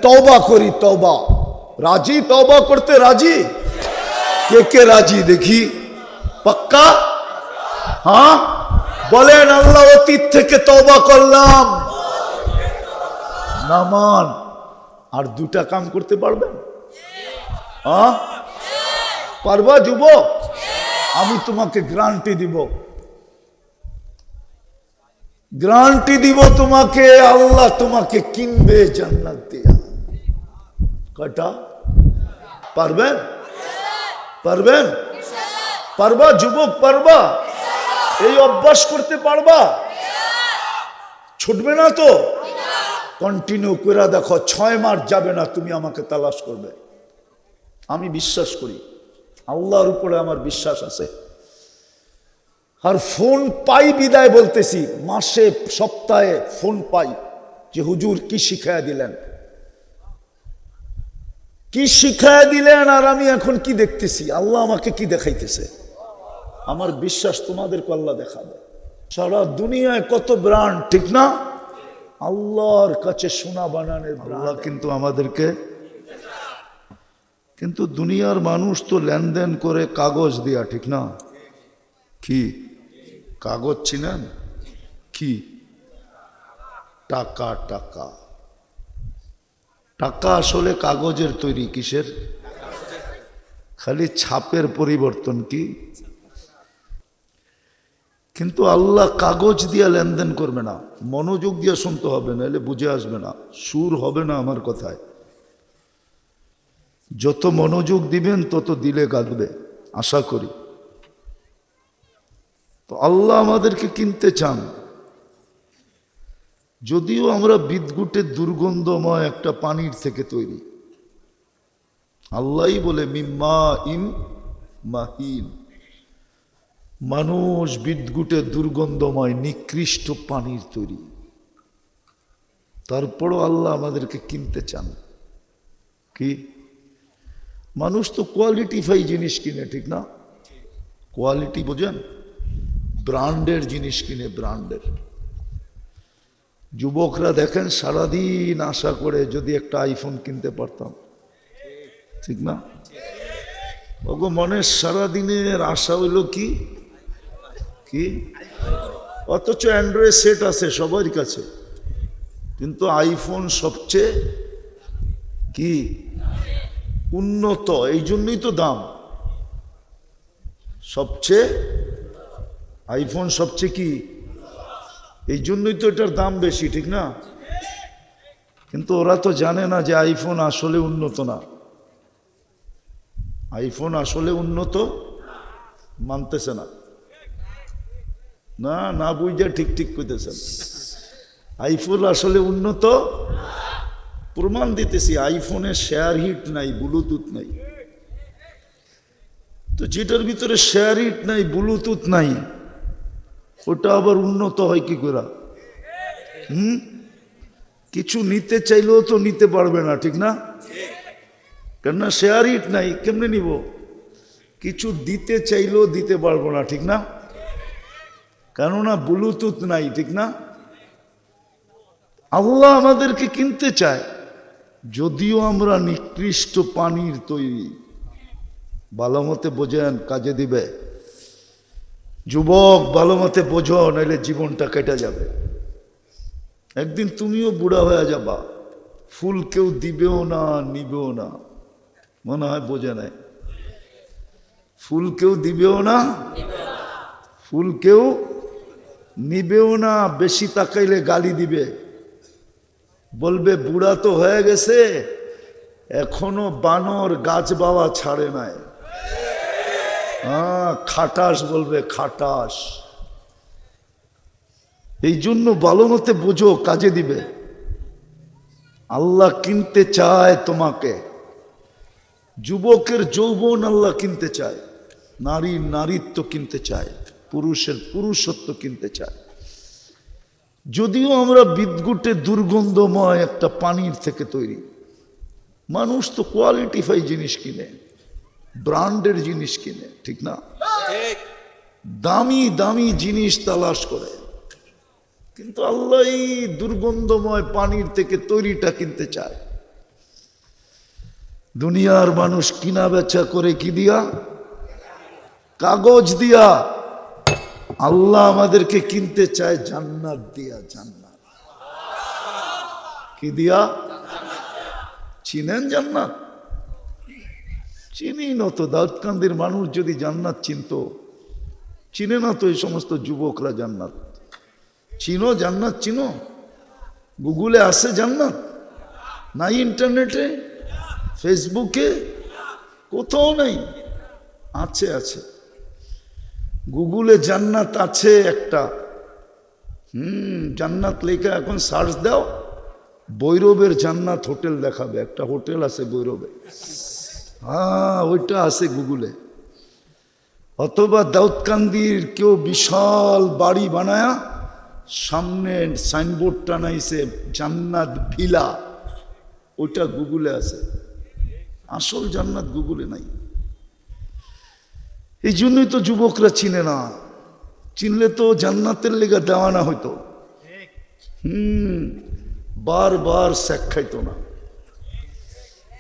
তওবা করি, তওবা। রাজি? তওবা করতে রাজি? কে কে রাজি দেখি? পাক্কা? হ্যাঁ বলেন, আল্লাহ অতীত থেকে তওবা করলাম। নামান আর দুটা কাম করতে পারবেন? হ্যাঁ পারবা যুবক? আমি তোমাকে গ্যারান্টি দিব, গ্যারান্টি দিব তোমাকে, আল্লাহ তোমাকে কিনবে জান্নাত দিয়া। কয়টা পারবেন? পারবেন? পারবা যুবক? পারবা? এই অভ্যাস করতে পারবা? ছুটবে না তো? কন্টিনিউ করে দেখো, 6 মাস যাবে না তুমি আমাকে তালাশ করবে। আমি বিশ্বাস করি, আল্লাহর উপরে আমার বিশ্বাস আছে। আর ফোন পাই বিদায় বলতেছি, মাসে সপ্তাহে ফোন পাই যে হুজুর কি শিখায়া দিলেন, কি শিখায়া দিলেন, আর আমি এখন কি দেখতেছি, আল্লাহ আমাকে কি দেখাইতেছে। আমার বিশ্বাস তোমাদেরকে আল্লাহ দেখাবে। সারা দুনিয়ায় কত ব্র্যান্ড, ঠিক না? আল্লাহর কাছে সোনা বানানোর আল্লাহ কিন্তু আমাদেরকে, কিন্তু দুনিয়ার মানুষ তো লেনদেন করে কাগজ দিয়া, ঠিক না? কি কাগজ চিনেন? কি টাকা? টাকা, টাকা আসলে কাগজের তৈরি। কিসের? খালি ছাপের পরিবর্তন। কি? কিন্তু আল্লাহ কাগজ দিয়ে লেনদেন করবে না, মনোযোগ দিয়ে শুনতে হবে, নাহলে বুঝে আসবে না, সুর হবে না আমার কথায়। যত মনোযোগ দিবেন তত দিলে গাঁদবে, আশা করি। তো আল্লাহ আমাদেরকে কিনতে চান, যদিও আমরা বিদ্যুতের দুর্গন্ধময় একটা পানির থেকে তৈরি। আল্লাহই বলে মিম্মা ইন মাহিন, মানুষ বিদ্যুতের দুর্গন্ধময় নিকৃষ্ট পানির তৈরি। তারপরও আল্লাহ আমাদেরকে কিনতে চান। কি? মানুষ তো কোয়ালিটিফাই জিনিস কিনে, ঠিক না? কোয়ালিটি বোঝেন? ব্র্যান্ডের জিনিস কিনে, ব্র্যান্ডের। যুবকরা দেখেন সারাদিন আশা করে যদি একটা আইফোন কিনতে পারতাম, ঠিক না? ওগো মনের সারাদিনের আশা হইল কি? কি? অথচ অ্যান্ড্রয়েড সেট আছে সবার কাছে, কিন্তু আইফোন সবচেয়ে কি উন্নত, এই জন্যই তো দাম সবচেয়ে। আইফোন সবচেয়ে কি, এই জন্যই তো এটার দাম বেশি, ঠিক না? কিন্তু ওরা তো জানে না যে আইফোন আসলে উন্নত না। আইফোন আসলে উন্নত মানতেছে না, না না বুঝে ঠিক ঠিক কইতেছেন। আইফোন আসলে উন্নত, প্রমাণ দিতেছি। আইফোনে শেয়ার হিট নাই, ব্লুটুথ নাই। তো যেটার ভিতরে শেয়ার হিট নাই, ব্লুটুথ নাই, ওটা আবার উন্নত হয় কি করে? কিছু নিতে চাইলেও তো নিতে পারবে না, ঠিক না? কেননা শেয়ার হিট নাই, কেমনে নিব? কিছু দিতে চাইলেও দিতে পারবো না, ঠিক না? কেননা ব্লুটুথ নাই, ঠিক না? আল্লাহ আমাদেরকে কিনতে চায়, যদিও আমরা নিকৃষ্ট পানির তৈরি। ভালো মতে বোঝেন, কাজে দিবে। যুবক ভালো মতে বোঝো, নাইলে জীবনটা কেটে যাবে। একদিন তুমিও বুড়া হয়ে যাবা, ফুল কেউ দিবেও না, নিবেও না। মনে হয় বোঝে নাই। ফুল কেউ দিবেও না, ফুল কেউ নিবেও না। বেশি তাকাইলে গালি দিবে, বলবে বুড়া তো হয়ে গেছে, এখনো বানর গাছ বাওয়া ছাড়ে নাই। হ্যাঁ, খাটাস বলবে, খাটাস। এই জন্য ভালো মতে বোঝো, কাজে দিবে। আল্লাহ কিনতে চায় তোমাকে। যুবকের যৌবন আল্লাহ কিনতে চায়, নারীর নারীত্ব কিনতে চায়, পুরুষের পুরুষত্ব কিনতে চায়। যদিও আমরা বিদ্যুতে দুর্গন্ধময় একটা পানির থেকে তৈরি। মানুষ তো কোয়ালিটিফাই জিনিস কিনে, ব্র্যান্ডের জিনিস কিনে, ঠিক না? দামি দামি জিনিস তালাশ করে। কিন্তু আল্লাহ এই দুর্গন্ধময় পানির থেকে তৈরিটা কিনতে চায়। দুনিয়ার মানুষ কিনা বেচা করে কি দিয়া? কাগজ দিয়া। আল্লাহ আমাদেরকে কিনতে চায় জান্নাত দিয়া। জান্নাত কি দিয়া? চিনেন জান্নাত? চিনি না তো। দাউদকান্দির মানুষ যদি জান্নাত চিনতো, চিনে না তো এই সমস্ত যুবকরা জান্নাত। চিনো জান্নাত? চিনো? গুগলে আছে জান্নাত? নাই ইন্টারনেটে, ফেসবুকে, কোথাও নেই? আছে, আছে। গুগলে জান্নাত আছে একটা। জান্নাত লেখা এখন সার্চ দাও, ভৈরবের জান্নাত হোটেল দেখাবে। একটা হোটেল আছে ভৈরবে, হ্যাঁ ওইটা আছে গুগলে। অথবা দাউদকান্দির কেউ বিশাল বাড়ি বানায়া সামনে সাইনবোর্ড টানাইছে জান্নাত ভিলা, ওইটা গুগলে আছে। আসল জান্নাত গুগলে নাই। এই জন্যই তো যুবকরা চিনে না। চিনলে তো জান্নাতের লেগে দেওয়ানা হইতো। বারবার শেখ খাইতো না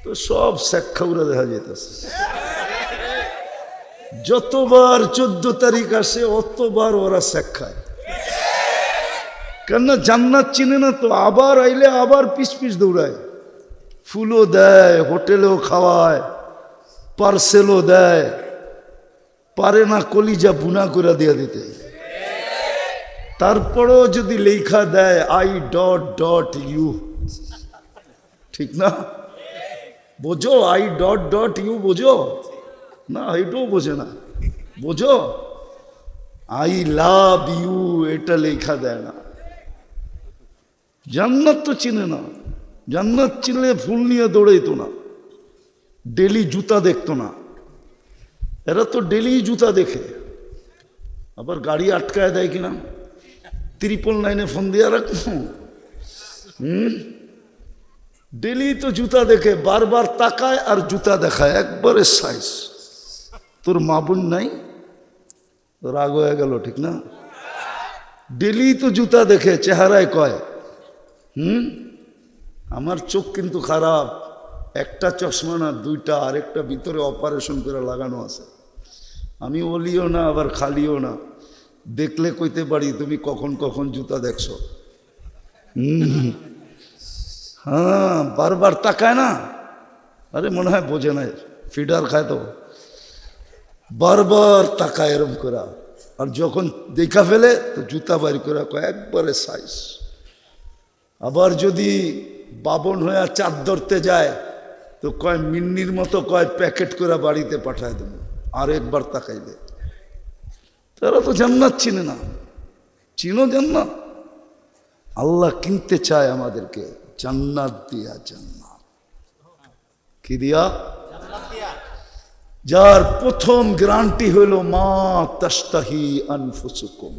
তো সব শেখ খাউরা দেখা যেতেছে। যতবার 14 তারিখ আসে অতবার ওরা শেখ খায়। কেননা জান্নাত চিনে না তো। আবার আইলে আবার পিছ পিছ দৌড়ায়। ফুলও দেয়, হোটেলেও খাওয়ায়, পার্সেলও দেয়, পারে না কলিজা বুনা করে দিয়া দিতে। তারপরও যদি লেখা দেয় I.ইউ, ঠিক না? বোঝো I.ইউ বোঝো না? এটাও বোঝে না। বোঝো I লাভ ইউ, এটা লেখা দেয় না। জান্নাত তো চিনে না। জান্নাত চিনলে ফুল নিয়ে দৌড়াইতো না, ডেলি জুতা দেখতো না। এরা তো ডেলি জুতা দেখে। আবার গাড়ি আটকায় দেয় কিনা, 999 ফোন দিয়ে রাখো। ডেলি তো জুতা দেখে, বারবার তাকায় আর জুতা দেখায় একবারে সাইজ। তোর মা বোন নাই? রাগ হয়ে গেল, ঠিক না? ডেলি তো জুতা দেখে, চেহারায় কয় আমার চোখ কিন্তু খারাপ, একটা চশমা না দুইটা, আরেকটা ভিতরে অপারেশন করে লাগানো আছে। আমি ওলিও না আবার খালিও না, দেখলে কইতে পারি তুমি কখন কখন জুতা দেখছো। হ্যাঁ, বারবার তাকায় না। আরে মনে হয় বোঝে না, ফিডার খায় তো। বারবার তাকায় এরম করা। আর যখন দেখা ফেলে তো জুতা বাড়ি করে কয় একবারে সাইজ। আবার যদি বাবন হয়ে চাঁদ ধরতে যায় তো কয় মিন্নির মতো কয় প্যাকেট করে বাড়িতে পাঠায় দেব আর একবার তাকাইলে। তারা তো জান্নাত চিনে না। চিনো জান্নাত? আল্লাহ কিনতে চায় আমাদেরকে জান্নাত দিয়া। জান্নাত কি দিয়া? যার প্রথম গ্যারান্টি হইল মা তাশতাহি আনফুসুকুম।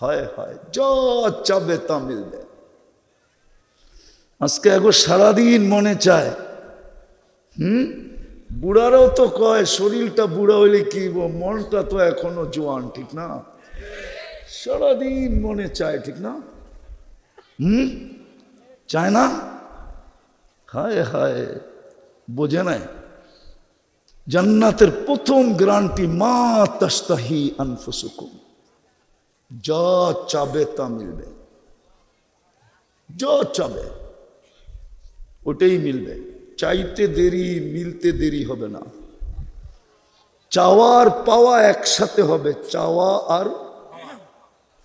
হায় হায়, যা চাবে তা মিলবে। আজকে এখন সারাদিন মনে চায়। বুড়ারাও তো কয় শরীরটা বুড়া হইলে কি, মনটা তো এখনো জোয়ান, ঠিক না? সারাদিন মনে চায়, ঠিক না? চায় না? হায় হায়, বোঝে নাই। জান্নাতের প্রথম গ্যারান্টি মা তাশতাহি আনফুসুকুম, যা চাবে তা মিলবে। যা চাবে ওটাই মিলবে। চাইতে দেরি, মিলতে দেরি হবে না। চাওয়ার পাওয়া একসাথে হবে।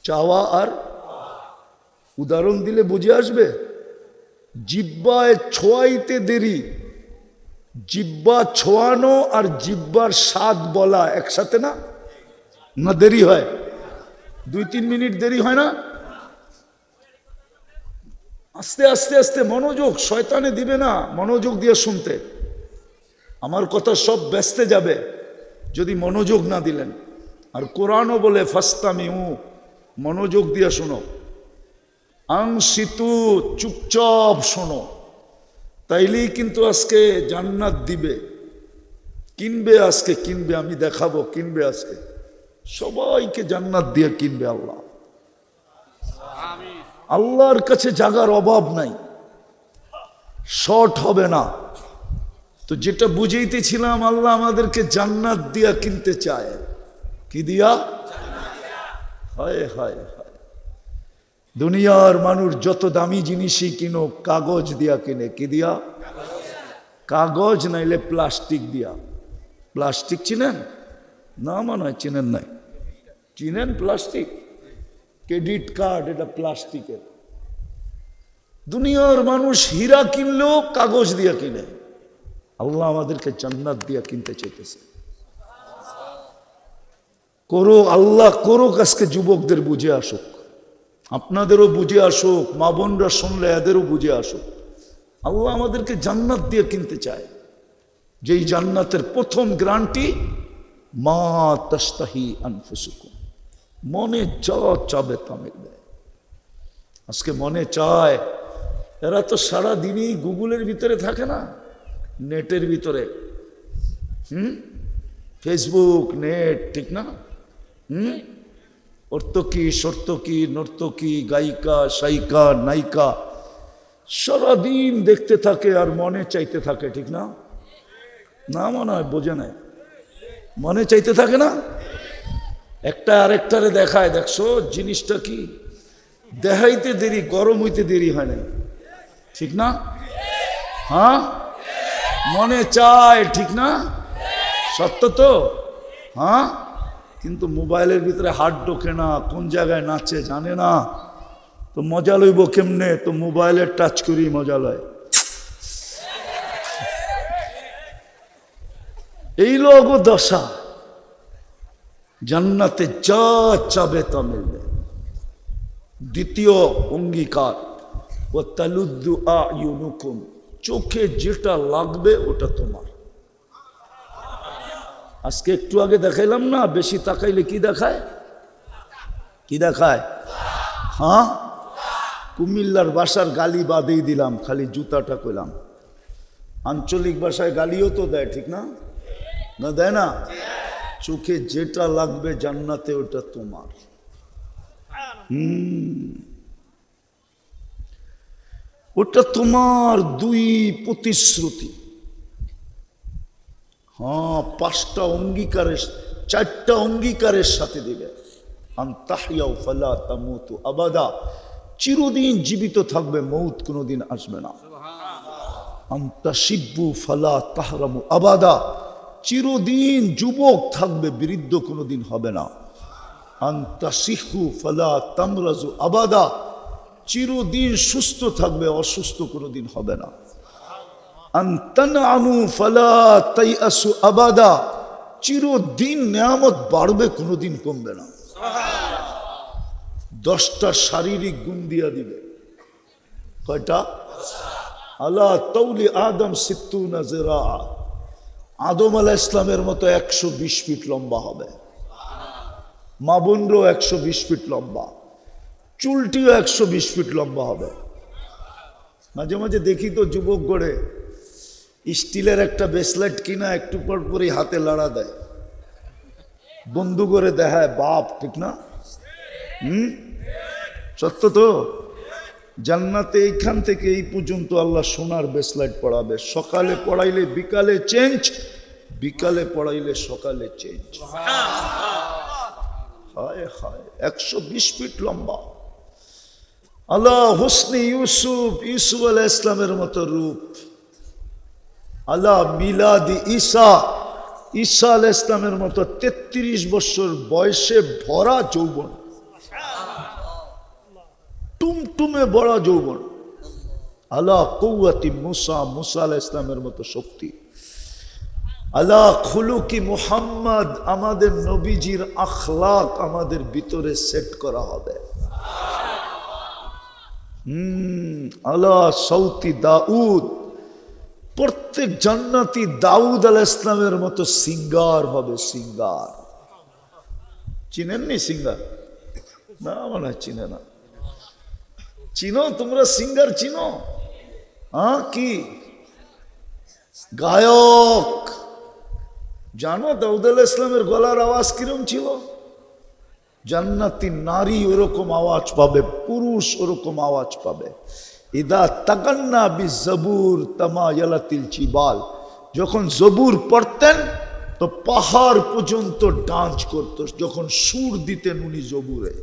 চাওয়া আর উদাহরণ দিলে বুঝে আসবে। জিহ্বায় ছোঁয়াইতে দেরি, জিহ্বা ছোঁয়ানো আর জিহ্বার স্বাদ বলা একসাথে না? না দেরি হয়? 2-3 মিনিট দেরি হয় না? আস্তে আস্তে আস্তে মনোযোগ শয়তানে দিবে না। মনোযোগ দিয়ে শুনতে, আমার কথা সব ব্যস্তে যাবে যদি মনোযোগ না দিলেন। আর কোরআনও বলে ফাস্তামিউ, মনোযোগ দিয়ে শোনো। আংসিতু, চুপচাপ শোনো। তাইলেই কিন্তু আজকে জান্নাত দিবে। কিনবে আজকে, কিনবে। আমি দেখাবো কিনবে আজকে। সবাইকে জান্নাত দিয়ে কিনবে আল্লাহ। আল্লাহর কাছে জাগার অভাব নাই, শর্ট হবে না। তো যেটা বুঝাইতেছিলাম, আল্লাহ আমাদেরকে জান্নাত দিয়া কিনতে চায়। কি দিয়া? হায় হায় হায়। দুনিয়ার মানুষ যত দামি জিনিসই কিনো কাগজ দিয়া কিনে। কি দিয়া? কাগজ নাইলে প্লাস্টিক দিয়া। প্লাস্টিক চিনেন না? মনে হয় চিনেন নাই। চিনেন প্লাস্টিক? ক্রেডিট কার্ড এটা প্লাস্টিকের। দুনিয়ার মানুষ হীরা কিনলেও কাগজ দিয়া কিনে। আল্লাহ আমাদেরকে জান্নাত দিয়া কিনতে চাইতেছে। করো আল্লাহ করুক, আজকে যুবকদের বুঝে আসুক, আপনাদেরও বুঝে আসুক, মা বোনরা শুনলে এদেরও বুঝে আসুক। আল্লাহ আমাদেরকে জান্নাত দিয়ে কিনতে চায়, যেই জান্নাতের প্রথম গ্যারান্টি মা তাস্তাহি আনফুসুকুম, মনে যা চাবে তা মিলবে। আজকে মনে চায়, এরা তো সারা দিনই গুগলের ভিতরে থাকে না, নেটের ভিতরে, ফেসবুক নেট, ঠিক না? অর্তকি সর্তকি নর্তকী গায়িকা সায়িকা নায়িকা সারাদিন দেখতে থাকে আর মনে চাইতে থাকে, ঠিক না? না মনে হয় বোঝে নাই, মনে চাইতে থাকে না? একটা আরেকটারে দেখায়, দেখছো জিনিসটা কি? দেখাইতে দেরি, গরম হইতে দেরি হয় না, ঠিক না? হ্যাঁ, মনে চায়, ঠিক না? সত্য তো? হ্যাঁ, কিন্তু মোবাইলের ভিতরে হাত ঢোকে না, কোন জায়গায় নাচে জানে না, তো মজা লইব কেমনে? তো মোবাইলের টাচ করি মজা লয়। এই লোক দশা। জান্নাতে যা চাবে তা মিলবে। দ্বিতীয় অঙ্গীকার, ও তালুদ্দু আয়ুনুকুম, চোখে যেটা লাগবে ওটা তোমার। আজকে একটু আগে দেখাইলাম না, বেশি তাকাইলে কি দেখায়? কি দেখায়? হ্যাঁ, কুমিল্লার ভাষার গালি বাদেই দিলাম, খালি জুতাটা কইলাম। আঞ্চলিক ভাষায় গালিও তো দেয়, ঠিক না? না দেয় না? চোখে যেটা লাগবে জান্নাতে ওটা তোমার। ওটা তোমার। দুই প্রতিশ্রুতি, হ্যাঁ, পাঁচটা অঙ্গীকারের, চারটা অঙ্গীকারের সাথে দিবে। আনতাহিয়াউ ফালা তামুতু আবাদা, চিরদিন জীবিত থাকবে, মৌত কোনোদিন আসবে না। আনতাশিব্বু ফালা তাহরামু আবাদা, চিরদিন যুবক থাকবে, বৃদ্ধ কোনোদিন হবে না। আনতাসিহু ফালা তামরাজু আবাদা, চিরদিন সুস্থ থাকবে, অসুস্থ কোনোদিন হবে না। আনতানআমু ফালা তাইআসু আবাদা, চিরদিন নিয়ামত বাড়বে, কোনোদিন কমবে না। 10টা শারীরিক গুণ দিয়া দিবে। কয়টা? আলা তাউলি আদম সিত্তুনা জিরা, আদম আলাইহিস ইসলামের মতো 120 ফিট লম্বা হবে। মা বোনরও 120 ফিট লম্বা, চুলটিও 120 ফিট লম্বা হবে। মাঝে মাঝে দেখি তো যুবক গড়ে স্টিলের একটা ব্রেসলেট কিনা একটু পর পরই হাতে লাড়া দেয়, বন্ধু করে দেখায় বাপ, ঠিক না? সত্য তো? জান্নাতে এইখান থেকে এই পর্যন্ত আল্লাহ সোনার ব্রেসলেট পড়াবে। সকালে পড়াইলে বিকালে চেঞ্জ, বিকালে পড়াইলে সকালে চেঞ্জ। হায় হায়, 120 ফিট লম্বা। আল্লাহ হুসনি ইউসুফ, ইউসুফ আলাইহিস ইসলামের মতো রূপ। আল্লাহ মিলাদি ঈসা, ঈসা আলাইহিস ইসলামের মতো 33 বছর বয়সে ভরা যৌবন, টুমটুমে বড়া যৌবন। আল্লাহ কুওয়াতি মুসা, মুসা আলাইহিস ইসলামের মতো শক্তি। আল্লাহ খুলুকি মুহাম্মদ, আমাদের নবীজির আখলাক আমাদের ভিতরে সেট করা হবে। আল্লাহ সৌতি দাউদ, প্রত্যেক জান্নাতি দাউদ আলাইহিস ইসলামের মতো সিঙ্গার হবে, সিঙ্গার। চিনেননি সিঙ্গার? না মনে হয় চিনে না। চিনো তোমরা সিঙ্গার? চিনো? হ্যাঁ, কি গায়ক জানো? দাউদ আলাইহিস ইসলামের গলার আওয়াজ কিরম ছিল? জান্নাতি নারী ওরকম আওয়াজ পাবে, পুরুষ ওরকম আওয়াজ পাবে। ইদা তাগান্না বিজাবুর তামায়ালাতিল জিবাল, যখন জবুর পড়তেন তো পাহাড় পর্যন্ত ডান্স করত যখন সুর দিতেন উনি জবুরে।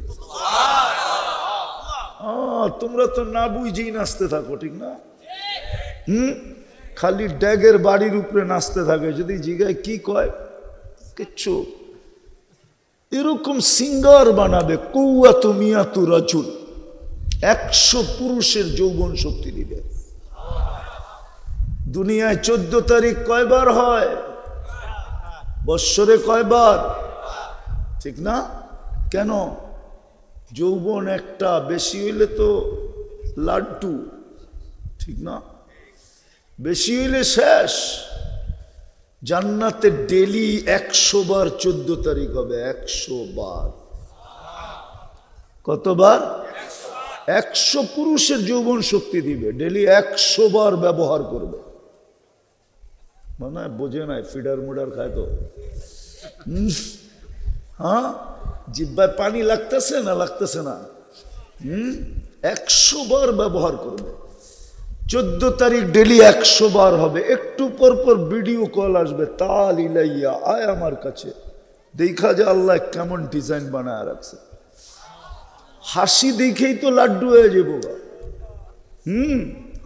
তোমরা তো না বুঝেই নাচতে থাকো, ঠিক না? খালি ড্যাগের বাড়ির উপরে নাচতে থাকে, যদি জিগায় কি কয় কিচ্ছু। এরকম সিঙ্গার বানাবে কৌয়াতু মিয়াতু রাজুল, 100 পুরুষের যৌবন শক্তি দিবে। দুনিয়ায় 14 তারিখ কয়বার হয়? বৎসরে কয়বার? ঠিক না? কেন? যৌবন একটা, বেশি হইলে তো লাড্ডু, ঠিক না? বেশি হইলে শেষ। জান্নাতে ডেলি 100 বার 14 তারিখ হবে, 100 বার। কতবার? 100 পুরুষের যৌবন শক্তি দিবে, ডেলি 100 বার ব্যবহার করবে। মানে বোঝে নাই, ফিডার মুডার খায় তো। হ্যাঁ, জিব্বায় পানি লাগতেছে না? লাগতেছে না? 100 বার ব্যবহার করবে। 14 তারিখ ডেলি 100 বার হবে। একটু পর পর ভিডিও কল আসবে, তাল ইলাইয়া, আয় আমার কাছে, দেখা যে আল্লাহ কেমন ডিজাইন বানায় রাখছে। হাসি দেখেই তো লাড্ডু হয়ে যাবো।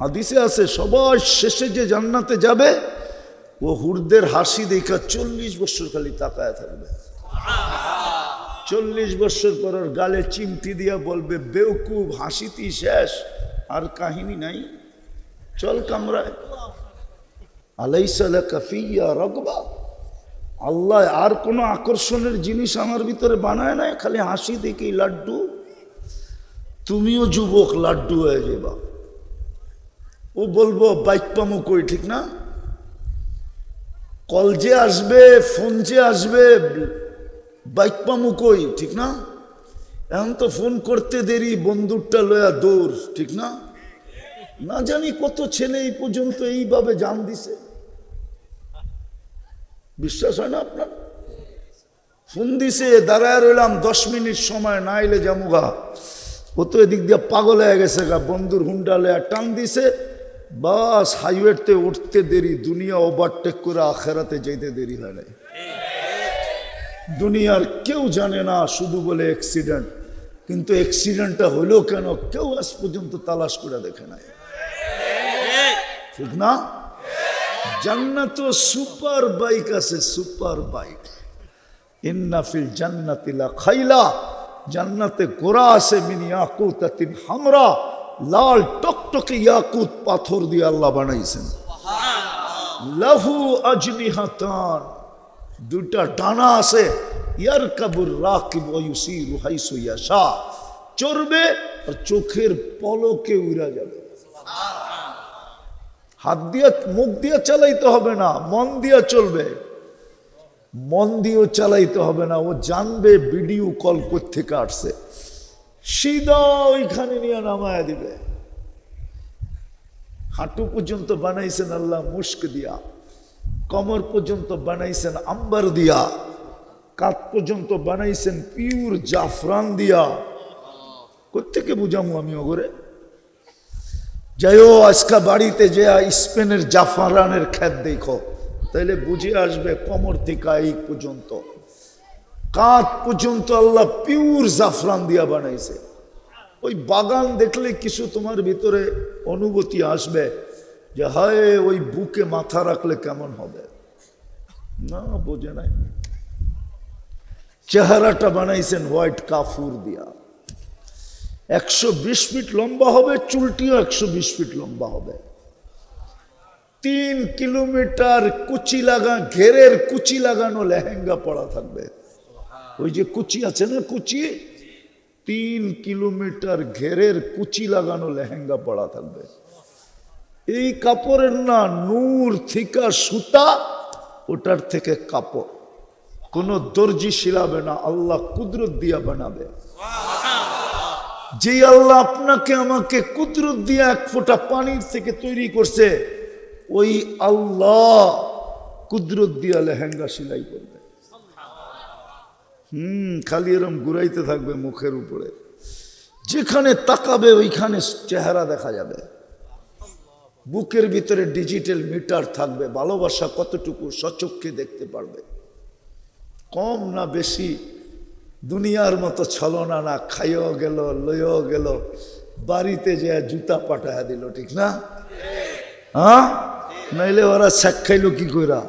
হাদিসে আছে সবার শেষে যে জান্নাতে যাবে ও হুরদের হাসি দেখা 40 বছর খালি তাকায় থাকবে। 40 বছর পর ওর গালে চিমটি দিয়া বলবে, বেউকুব, হাসিতেই শেষ, আর কাহিনী নাই, চল কামরায়। আলাইসা লাকা ফিয়া রাগবা, আল্লাহ আর কোনো আকর্ষণের জিনিস আমার ভিতরে বানায় নাই, খালি হাসি দেখেই লাড্ডু। তুমিও যুবক, লাড্ডু হয়ে যাবা। ও বলবো বাইক পামু কই, ঠিক না? কল যে আসবে, ফোন যে আসবে, বাইক পামু কই, ঠিক না? এখন তো ফোন করতে দেরি, বন্দুকটা লয়া দৌড়, ঠিক না? না জানি কত ছেলে এই পর্যন্ত এইভাবে জান দিছে। বিশ্বাস হয় না আপনার? ফোন দিছে, দাঁড়ায় রইলাম 10 মিনিট সময়, না এলে জামুগা। ও তো এদিক দিয়ে পাগল হয়ে গেছে গা, বন্ধুর হুন্ডা লয়া টান দিছে, বাস হাইওয়েতে উঠতে দেরি, দুনিয়া ওভারটেক করে আখেরাতে যেতে দেরি হয় নাই। দুনিয়ার কেউ জানে না, শুধু বলে অ্যাক্সিডেন্ট, কিন্তু অ্যাক্সিডেন্টটা হলো কেন কেউ আজ পর্যন্ত তালাশ করে দেখে নাই, ঠিক না? জান্নাত সুপার বাইক আছে, সুপার বাইক। ইন্না ফিল জান্নাতি লা খাইলা, জান্নাতে ঘোড়া আছে, মিন ইয়াকুতাতিন হামরা, লাল টকটকে ইয়াকুত পাথর দিয়ে আল্লাহ বানাইছেন। লাহু আজনিহাতান, দুটা ডানা আছে। ইয়ারকাবুর রাকিব ওয়া ইউসিরু হাইসু ইয়াশা, চড়বে আর চোখের পলকে উড়া যাবে। হাত দিয়ে মুখ দিয়ে চালাইতে হবে না, মন দিয়ে চলবে। মন দিয়েও চালাইতে হবে না, ও জানবে ভিডিও কল কোত্থেকে আসছে, সিধা ওইখানে নিয়ে নামায় দিবে। হাঁটু পর্যন্ত বানাইছেন আল্লাহ মুস্ক দিয়া, কমর পর্যন্ত বানাইছেন আম্বার দিয়া, কাঁধ পর্যন্ত বানাইছেন পিওর জাফরান দিয়া। কোত্থেকে বুঝামু আমি ওগরে? যাইও আজকা বাড়িতে যে স্পেনের জাফরানের খ্যাত দেখো, তাইলে বুঝে আসবে কমর থেকে এই পর্যন্ত, কাঁধ পর্যন্ত আল্লাহ পিওর জাফরান দিয়া বানাইছে। ওই বাগান দেখলে কিছু তোমার ভিতরে অনুভূতি আসবে যে হায় ওই বুকে মাথা রাখলে কেমন হবে। না, বোঝে নাই। চেহারাটা বানাইছেন হোয়াইট কাফুর দিয়া, 120 ফিট লম্বা হবে, চুলটিও 120 ফিট লম্বা হবে। 3 কিলোমিটার কুচি লাগা, ঘেরের কুচি লাগানো লেহেঙ্গা পরা থাকবে। ওই যে কুচি আছে না, কুচি, 3 কিলোমিটার ঘেরের কুচি লাগানো লেহেঙ্গা পরা থাকবে। এই কাপড়ের না, নূর থিকা সুতা, ওটার থেকে কাপড়। কোন দর্জি শিলাবে না, আল্লাহ কুদরত দিয়া বানাবে। যে আল্লাহ আপনাকে আমাকে কুদরত দিয়া 1 ফোঁটা পানির থেকে তৈরি করছে, ওই আল্লাহ কুদরত দিয়া লেহেঙ্গা সেলাই করবে। খালি এরম ঘুরাইতে থাকবে মুখের উপরে, যেখানে তাকাবে ওইখানে চেহারা দেখা যাবে। বুকের ভিতরে ডিজিটাল মিটার থাকবে, ভালোবাসা কতটুকু সচক্ষে দেখতে পারবে, কম না বেশি। দুনিয়ার মতো ছলনা না, খাইও গেল লইও গেল, বাড়িতে যে জুতা পাঠায়া দিল, ঠিক না? হ্যাঁ, নাইলে ওরা শেখ খাইল কি কইরা?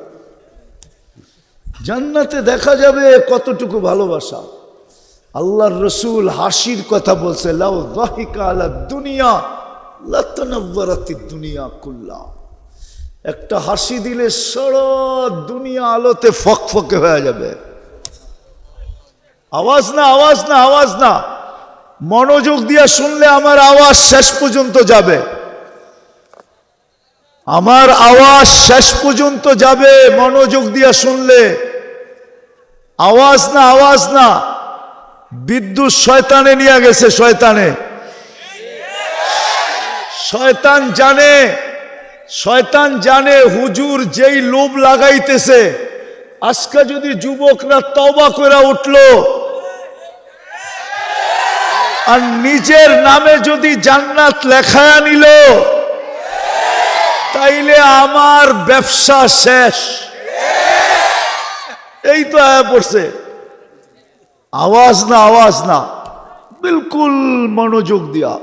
জান্নাতে দেখা যাবে কতটুকু ভালোবাসা। আল্লাহর রসুল হাসির কথা বলছে, লাউ যাহিকা আলা দুনিয়া লাতানাওয়ারাতিদ দুনিয়া কুল্লা। একটা হাসি দিলে সারা দুনিয়া আলোতে ফকফকে হয়ে যাবে। আওয়াজ না, আওয়াজ না, আওয়াজ না, মনোযোগ দিয়া শুনলে আমার আওয়াজ শেষ পর্যন্ত যাবে, আমার আওয়াজ শেষ পর্যন্ত যাবে মনোযোগ দিয়া শুনলে। আওয়াজ না, আওয়াজ না, বিদ্যুৎ শয়তানে নিয়ে গেছে, শয়তানে। শয়তান জানে, শয়তান জানে হুজুর যেই লোভ লাগাইতেছে, আজকে যদি যুবকরা তওবা করে উঠলো আর নিজের নামে যদি জান্নাত লেখায়া নিল, তাইলে আমার ব্যবসা শেষ। এই তো আয়া পড়ছে। আওয়াজ না, আওয়াজ না, বিলকুল মনোযোগ দিয়া।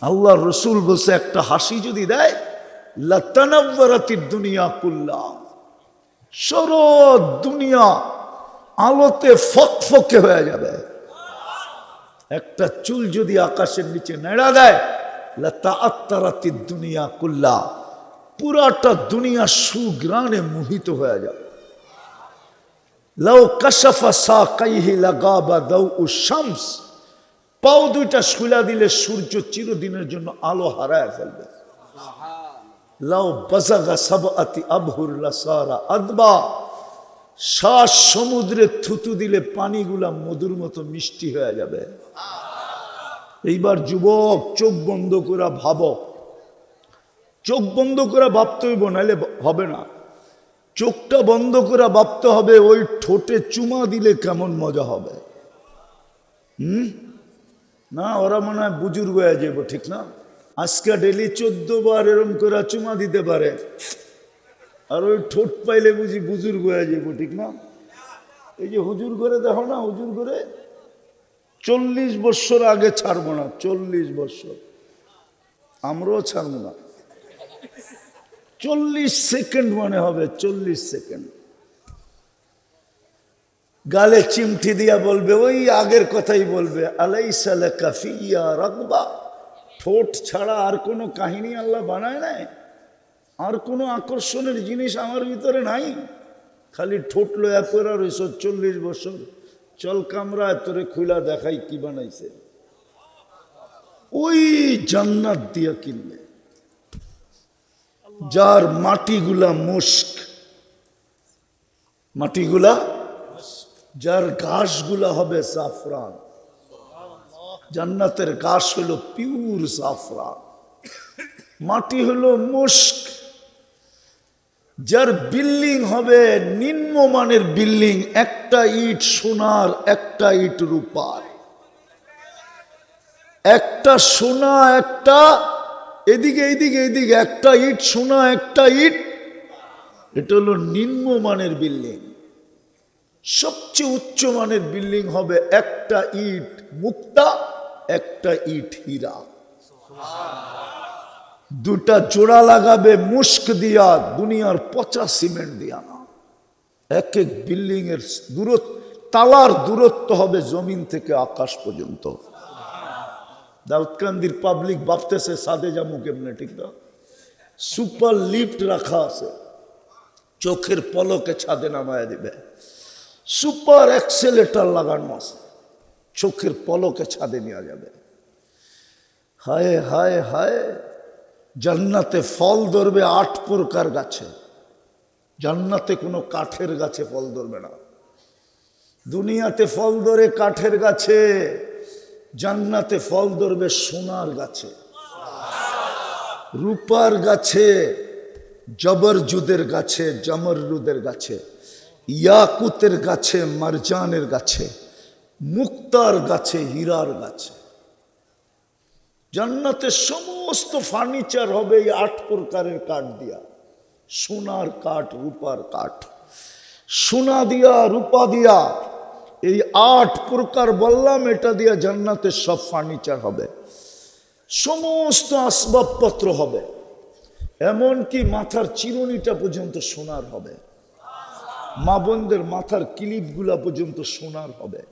আল্লাহর রসুল বলছে একটা হাসি যদি দেয়, লাতানাওয়ারাতিদ দুনিয়া কুল্লা, সারা দুনিয়া আলোতে ফকফকে হয়ে যাবে। একটা চুল যদি আকাশের নিচে নেড়া দেয়, লাতাআত্তারাতিদ দুনিয়া কুল্লা, পুরাটা দুনিয়া সুগ্রানে মোহিত হয়ে যাবে। লাউ কাশাফা সাকাইহি লাগাবা দাউ শামস, পাও দুইটা শুলা দিলে সূর্য চিরদিনের জন্য আলো হারায় ফেলবে। লাউ বাজাগা সাবআতি আবহুর লাসারা আদবা, শ্বাস সমুদ্রে থুতু দিলে পানিগুলা মধুর মতো মিষ্টি হয়ে যাবে। এইবার যুবক চোখ বন্ধ করে ভাবো, চোখ বন্ধ করে ভাবতে হইব, নাহলে হবে না। চোখটা বন্ধ করে ভাবতে হবে ওই ঠোঁটে চুমা দিলে কেমন মজা হবে। না, ওরা মনে হয় বুজুর্গ হয়ে যাব, ঠিক না? আজকে ডেলি 14 বার এরম করে চুমা দিতে পারে, আর ওই ঠোঁট পাইলে বুঝি বুজুর্গ হয়ে যাব, ঠিক না? এই যে হুজুর করে দেখো না, হুজুর করে 40 বছর আগে ছাড়বো না, 40 বছর আমরাও ছাড়বো না। 40 সেকেন্ড মনে হবে, 40 সেকেন্ড গালে চিমটি দিয়া বলবে, ওই আগের কথাই বলবে, আলাইসা লাকা ফিয়া রাগবা। ঠোঁট ছাড়া আর কোনো কাহিনী আল্লাহ বানায় নাই, আর কোনো আকর্ষণের জিনিস আমার ভিতরে নাই, খালি ঠোঁট লয়া পড়া রইছ 40 বছর। চল কামরা তোরে খুলা দেখাই কি বানাইছে। ওই জান্নাত দিয়া কিনবে, যার মাটিগুলা মুস্ক, মাটিগুলা, যার ঘাসগুলা হবে জাফরান। জান্নাতের ঘাস হলো পিওর জাফরান, মাটি হলো মুস্ক। যার বিল্ডিং হবে নিম্নমানের বিল্ডিং, একটা ইট সোনার, একটা ইট রূপার, একটা সোনা, একটা এদিকে এদিকে এদিকে, একটা ইট সোনা, একটা ইট। এটা হলো নিম্নমানের বিল্ডিং। সবচেয়ে উচ্চ মানের বিল্ডিং হবে একটা ইট মুক্তা, একটা ইট হীরা। দুটা জোড়া লাগাবে মুস্ক দিয়া, দুনিয়ার পচা সিমেন্ট দিয়া না। এক এক বিল্ডিং এর দূরত্ব, তালার দূরত্ব হবে জমিন থেকে আকাশ পর্যন্ত। দাউদকান্দির পাবলিক ভাবতেছে সাদে যাবো কেমনে, ঠিক না? সুপার লিফট রাখা আছে, চোখের পলকে ছাদে নামায় দিবে। সুপার এক্সেলেটার লাগানো আছে, চোখের পলকে ছাদে নেওয়া যাবে। হায় হায় হায়, জান্নাতে ফল ধরবে 8 প্রকার গাছে। জান্নাতে কোনো কাঠের গাছে ফল ধরবে না। দুনিয়াতে ফল ধরে কাঠের গাছে, জান্নাতে ফল ধরবে সোনার গাছে, রূপার গাছে, জবরজুদের গাছে, জমরুদের গাছে, ইয়াকুতের গাছে, মারজানের গাছে, মুক্তার গাছে, হীরার গাছে। জান্নাতে সমস্ত ফার্নিচার হবে এই 8 প্রকারের কাঠ দিয়া, সোনার কাঠ, রূপার কাঠ, সোনা দিয়া, রূপা দিয়া, এই 8 প্রকার বললাম, এটা দিয়া জান্নাতের সব ফার্নিচার হবে, সমস্ত আসবাবপত্র হবে, এমনকি মাথার চিরুনিটা পর্যন্ত সোনার হবে, মা বোনদের মাথার ক্লিপগুলা পর্যন্ত সোনার হবে,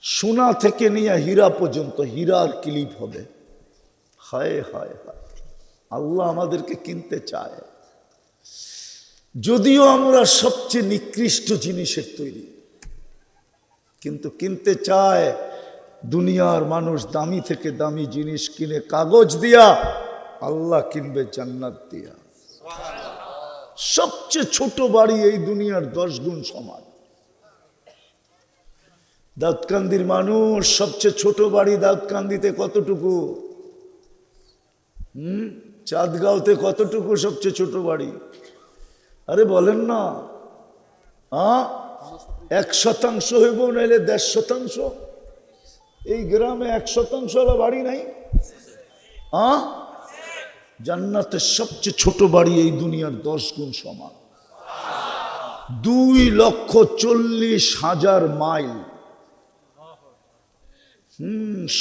সোনা থেকে নিয়ে হীরা পর্যন্ত হীরার ক্লিপ হবে। হায় হায় হায়, আল্লাহ আমাদেরকে কিনতে চায়, যদিও আমরা সবচেয়ে নিকৃষ্ট জিনিসের তৈরি, কিন্তু কিনতে চায়। দুনিয়ার মানুষ দামি থেকে দামি জিনিস কিনে কাগজ দিয়া, আল্লাহ কিনবে জান্নাত দিয়া। সবচেয়ে ছোট বাড়ি এই দুনিয়ার 10 গুণ সমান। দাউদকান্দির মানুষ সবচেয়ে ছোট বাড়ি দাউদকান্দিতে কতটুকু? চাঁদগাঁওতে কতটুকু সবচেয়ে ছোট বাড়ি? আরে বলেন না, 1% হইব, নাইলে 1.5%। এই গ্রামে 1% বাড়ি নাই। জান্নাতের সবচেয়ে ছোট বাড়ি এই দুনিয়ার 10 গুণ সমান। 2,40,000 মাইল।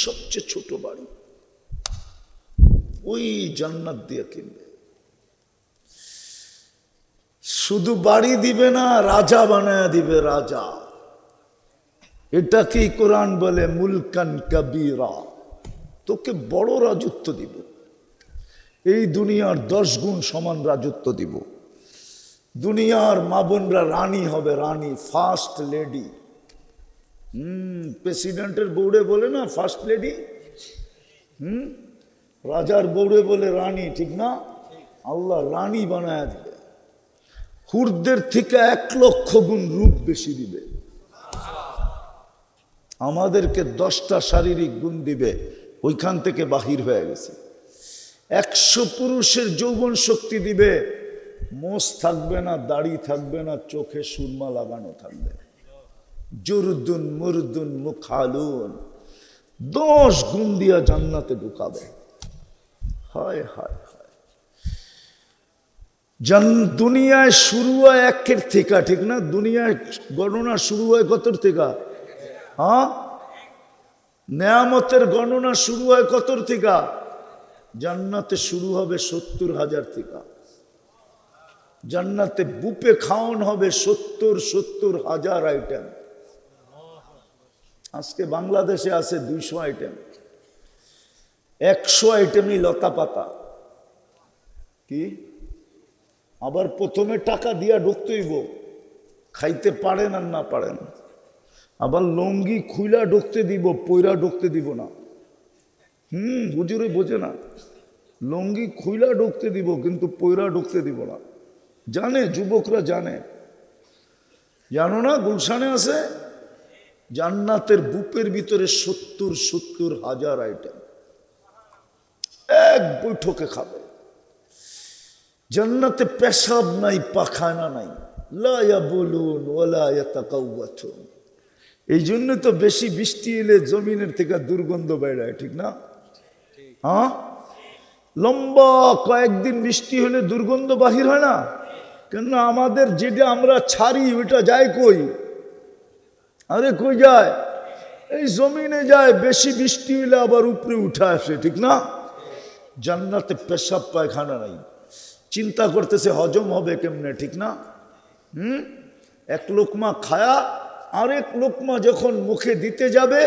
সবচেয়ে ছোট বাড়ি ওই জান্নাত দিয়ে কিনবে। শুধু বাড়ি দিবে না, রাজা বানায় দিবে, রাজা। এটা কি কোরআন বলে মুলকান কাবীরা, তোকে বড় রাজত্ব দিব, এই দুনিয়ার 10 গুণ সমান রাজত্ব দিব। দুনিয়ার মা বোনরা রানী হবে, রানী, ফার্স্ট লেডি। প্রেসিডেন্টের বউরে বলে না ফার্স্ট লেডি, রাজার বউরে বলে রানী, ঠিক না? আল্লাহ রানী বানায় দিবে, হুরদের থেকে 1,00,000 গুণ রূপ বেশি দিবে। আমাদেরকে 10টা শারীরিক গুণ দিবে, ওইখান থেকে বাহির হয়ে গেছে। 100 পুরুষের যৌবন শক্তি দিবে, মোষ থাকবে না, দাড়ি থাকবে না, চোখে সুরমা লাগানো থাকবে। জুরদুন মুরদুন মুখালুন, 10 গুণ দিয়া জান্নাতে ঢুকাবে। হায় হায় হায়, দুনিয়ায় শুরু হয় 1 থেকে, ঠিক না? দুনিয়ায় গণনা শুরু হয় কতর থেকে? নেয়ামতের গণনা শুরু হয় কতর থেকে? জান্নাতে শুরু হবে 70,000 থেকে। জান্নাতে বুপে খাওয়ান হবে 70,000 আইটেম। আজকে বাংলাদেশে আছে 200 আইটেম, 100 আইটেমই লতা পাতা। কি আবার প্রথমে টাকা দিয়া ঢুকতে হইব, খাইতে পারেন আর না পারেন। আবার লঙ্গি খুইলা ঢুকতে দিব, পয়রা ঢুকতে দিব না। হুজুরে বোঝে না, লঙ্গি খুইলা ঢুকতে দিব কিন্তু পয়রা ঢুকতে দিব না। জানে, যুবকরা জানে, জানো না? গুলশানে আছে জান্নাতের বুপের ভিতরে 70,000 আইটেম, এক বৈঠকে খাবে। জান্নাতে পেশাব নাই, পাখানা নাই, লা ইয়াবুলুন ওয়ালা ইয়াতাকাওয়াতুন। এই জন্য তো বেশি বৃষ্টি এলে জমিনের থেকে দুর্গন্ধ বেড়ায়, ঠিক না? লম্বা কয়েকদিন বৃষ্টি হলে দুর্গন্ধ বাহির হয় না কেন? আমাদের যেটা আমরা ছাড়ি ওইটা যায় কই? আরে কই যায়? এই জমিনে যায়। বেশি বৃষ্টি হলে আবার উপরে উঠে আসে, ঠিক না? জান্নাতে পেশাব পায়খানা নাই, চিন্তা করতেছে হজম হবে কেমনে, ঠিক না? এক লোকমা খায়া আরেক লোকমা যখন মুখে দিতে যাবে,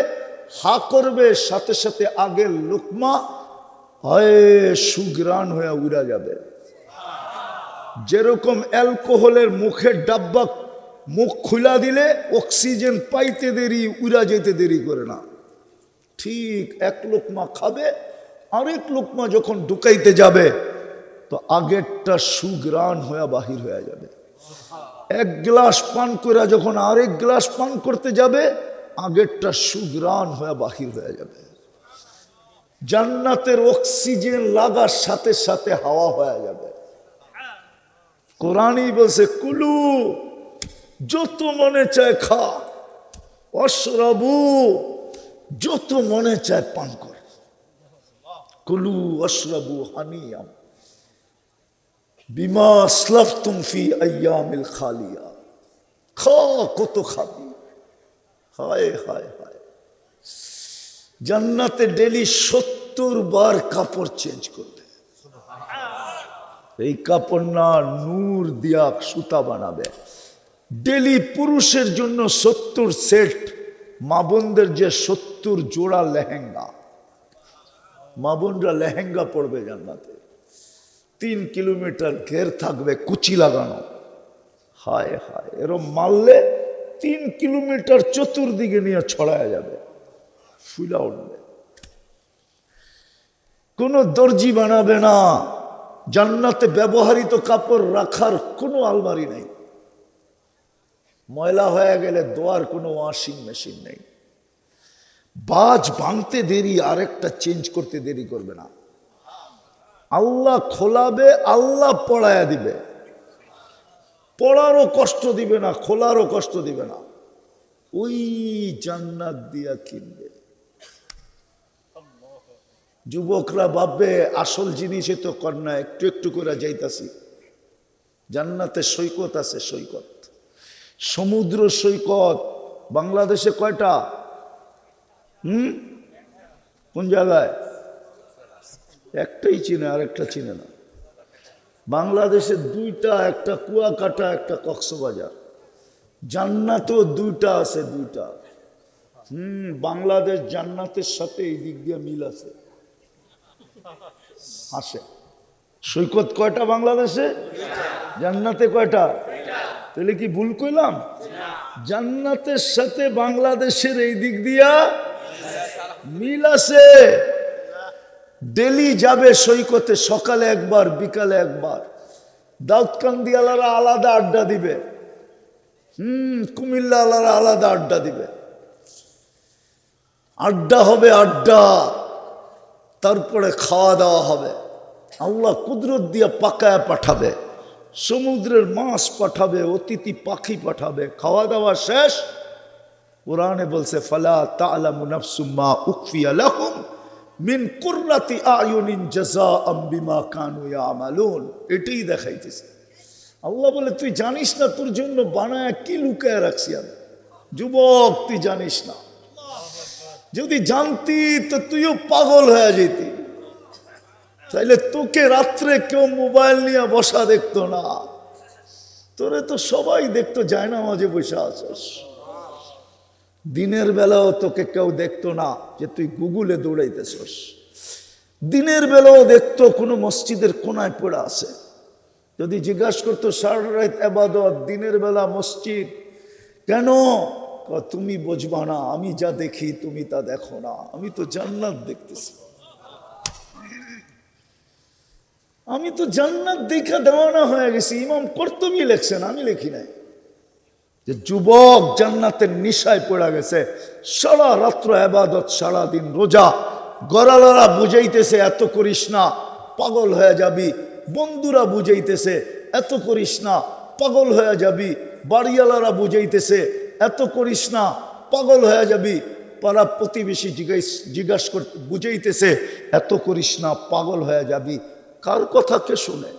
হা করবে, সাথে সাথে আগের লোকমা হয় সুগ্রাণ হয়ে উড়া যাবে। যেরকম অ্যালকোহলের মুখের ডাব্বা মুখ খুলা দিলে অক্সিজেন পাইতে দেরি, উড়া যেতে দেরি করে না, ঠিক এক লোকমা খাবে, আরেক লোকমা যখন ঢুকাইতে যাবে তো আগেরটা সুগ্রাণ হয়ে বাহির হয়ে যাবে। এক গ্লাস পান করে যখন আরেক গ্লাস পান করতে যাবে, আগেরটা সুগ্রাণ হয়ে বাহির হয়ে যাবে। জান্নাতের অক্সিজেন লাগার সাথে সাথে হাওয়া হয়ে যাবে। কোরআনই বলছে কুলু, যত মনে চায় খা, অশরাবু, যত মনে চায় পান কর। কুলু ওয়াশরাবু হানিয়াম বিমা আসলাফতুম ফি আইয়ামিল খালিয়া। খা, কত খাবি। হায় হায় হায়। জান্নাতে ডেলি 70 বার কাপড় চেঞ্জ করবে। এই কাপড় না নূর দিয়া সুতা বানাবে। ডেলি পুরুষের জন্য 70 সেট, মা বোনদের যে 70 জোড়া লেহেঙ্গা, মা বোনরা লেহেঙ্গা পড়বে জান্নাতে। 3 কিলোমিটার ঘের থাকবে, কুচি লাগানো। হায় হায়, এরম মারলে 3 কিলোমিটার চতুর্দিকে নিয়ে ছড়ায় যাবে, ফুলা উঠবে। কোনো দর্জি বানাবে না। জান্নাতে ব্যবহৃত কাপড় রাখার কোনো আলমারি নেই। ময়লা হয়ে গেলে ধোয়ার কোনো ওয়াশিং মেশিন নেই। বাজ ভাঙতে দেরি, আরেকটা চেঞ্জ করতে দেরি করবে না। আল্লাহ খোলাবে, আল্লাহ পড়ায়া দিবে। পড়ারও কষ্ট দিবে না, খোলারও কষ্ট দিবে না। ওই জান্নাত দিয়া কিনবে। যুবকরা ভাববে আসল জিনিসে তো কন্যা, একটু একটু করে যাইতাছি। জান্নাতে সৈকত আছে, সৈকত, সমুদ্র সৈকত। বাংলাদেশে কয়টা? কোন জায়গায়? একটাই চিনে, আরেকটা চিনে না। বাংলাদেশে 2টা, একটা কুয়াকাটা, একটা কক্সবাজার। জান্নাতেও 2টা আছে, 2টা। বাংলাদেশ জান্নাতের সাথে এই দিক দিয়ে মিল আছে। আসে সৈকত কয়টা বাংলাদেশে? জান্নাতে কয়টা? তাহলে কি ভুল কইলাম? জান্নাতের সাথে বাংলাদেশের এই দিক দিয়া মিল আছে। ডেলি যাবে সৈকতে, সকালে একবার, বিকালে একবার। দাউদকান্দি আলারা আলাদা আড্ডা দিবে, কুমিল্লা আলারা আলাদা আড্ডা দিবে। আড্ডা হবে, আড্ডা। তারপরে খাওয়া দাওয়া হবে। আল্লাহ কুদরত দিয়া পাকায় পাঠাবে, সমুদ্রের মাছ পাঠাবে, অতিথি পাখি পাঠাবে। খাওয়া দাওয়া শেষ। কোরআনে বলছে ফালা তা'লামু নাফসুম মা উখফিয়া লাহুম মিন কুররাতি আয়ুনিন জাযাআম বিমা কানু ইয়ামালুন। এটাই দেখাইতেছে। আল্লাহ বলে তুই জানিস না তোর জন্য বানায় কি লুকায় রাখছি আমি। যুবক, তুই জানিস না। যদি জানতি তো তুইও পাগল হয়ে যেতি। তাইলে তোকে রাত্রে কেউ মোবাইল নিয়ে বসা দেখতো না, তোরে তো সবাই দেখতো যায় না মাঝে বসে আছিস। দিনের বেলাও তোকে কেউ দেখতো না যে তুই গুগলে দৌড়াইতেছস। দিনের বেলাও দেখতো কোনো মসজিদের কোনায় পড়ে আছে। যদি জিজ্ঞাসা করতো সারা রাত ইবাদত, দিনের বেলা মসজিদ কেন? তুমি বুঝবা না, আমি যা দেখি তুমি তা দেখো না। আমি তো জান্নাত দেখতেছি, আমি তো জান্নাত দেখা দেওয়ানা হয়ে গেছি। ইমাম কর্তুবী লেখছেন, আমি লিখি নাই। যে যুবক জান্নাতের নিশায় পড়ে গেছে, সারা রাত্র ইবাদত, সারা দিন রোজা। গরালারা বুঝাইতেছে এত করিস না, পাগল হয়ে যাবি। বন্ধুরা বুঝাইতেছে এত করিস না, পাগল হয়ে যাবি। বাড়িওয়ালারা বুঝাইতেছে এত করিস না, পাগল হয়ে যাবি। পাড়া প্রতিবেশী জিজ্ঞাসা করতে বুঝাইতেছে এত করিস না, পাগল হয়ে যাবি। কার কথা কে শুনে?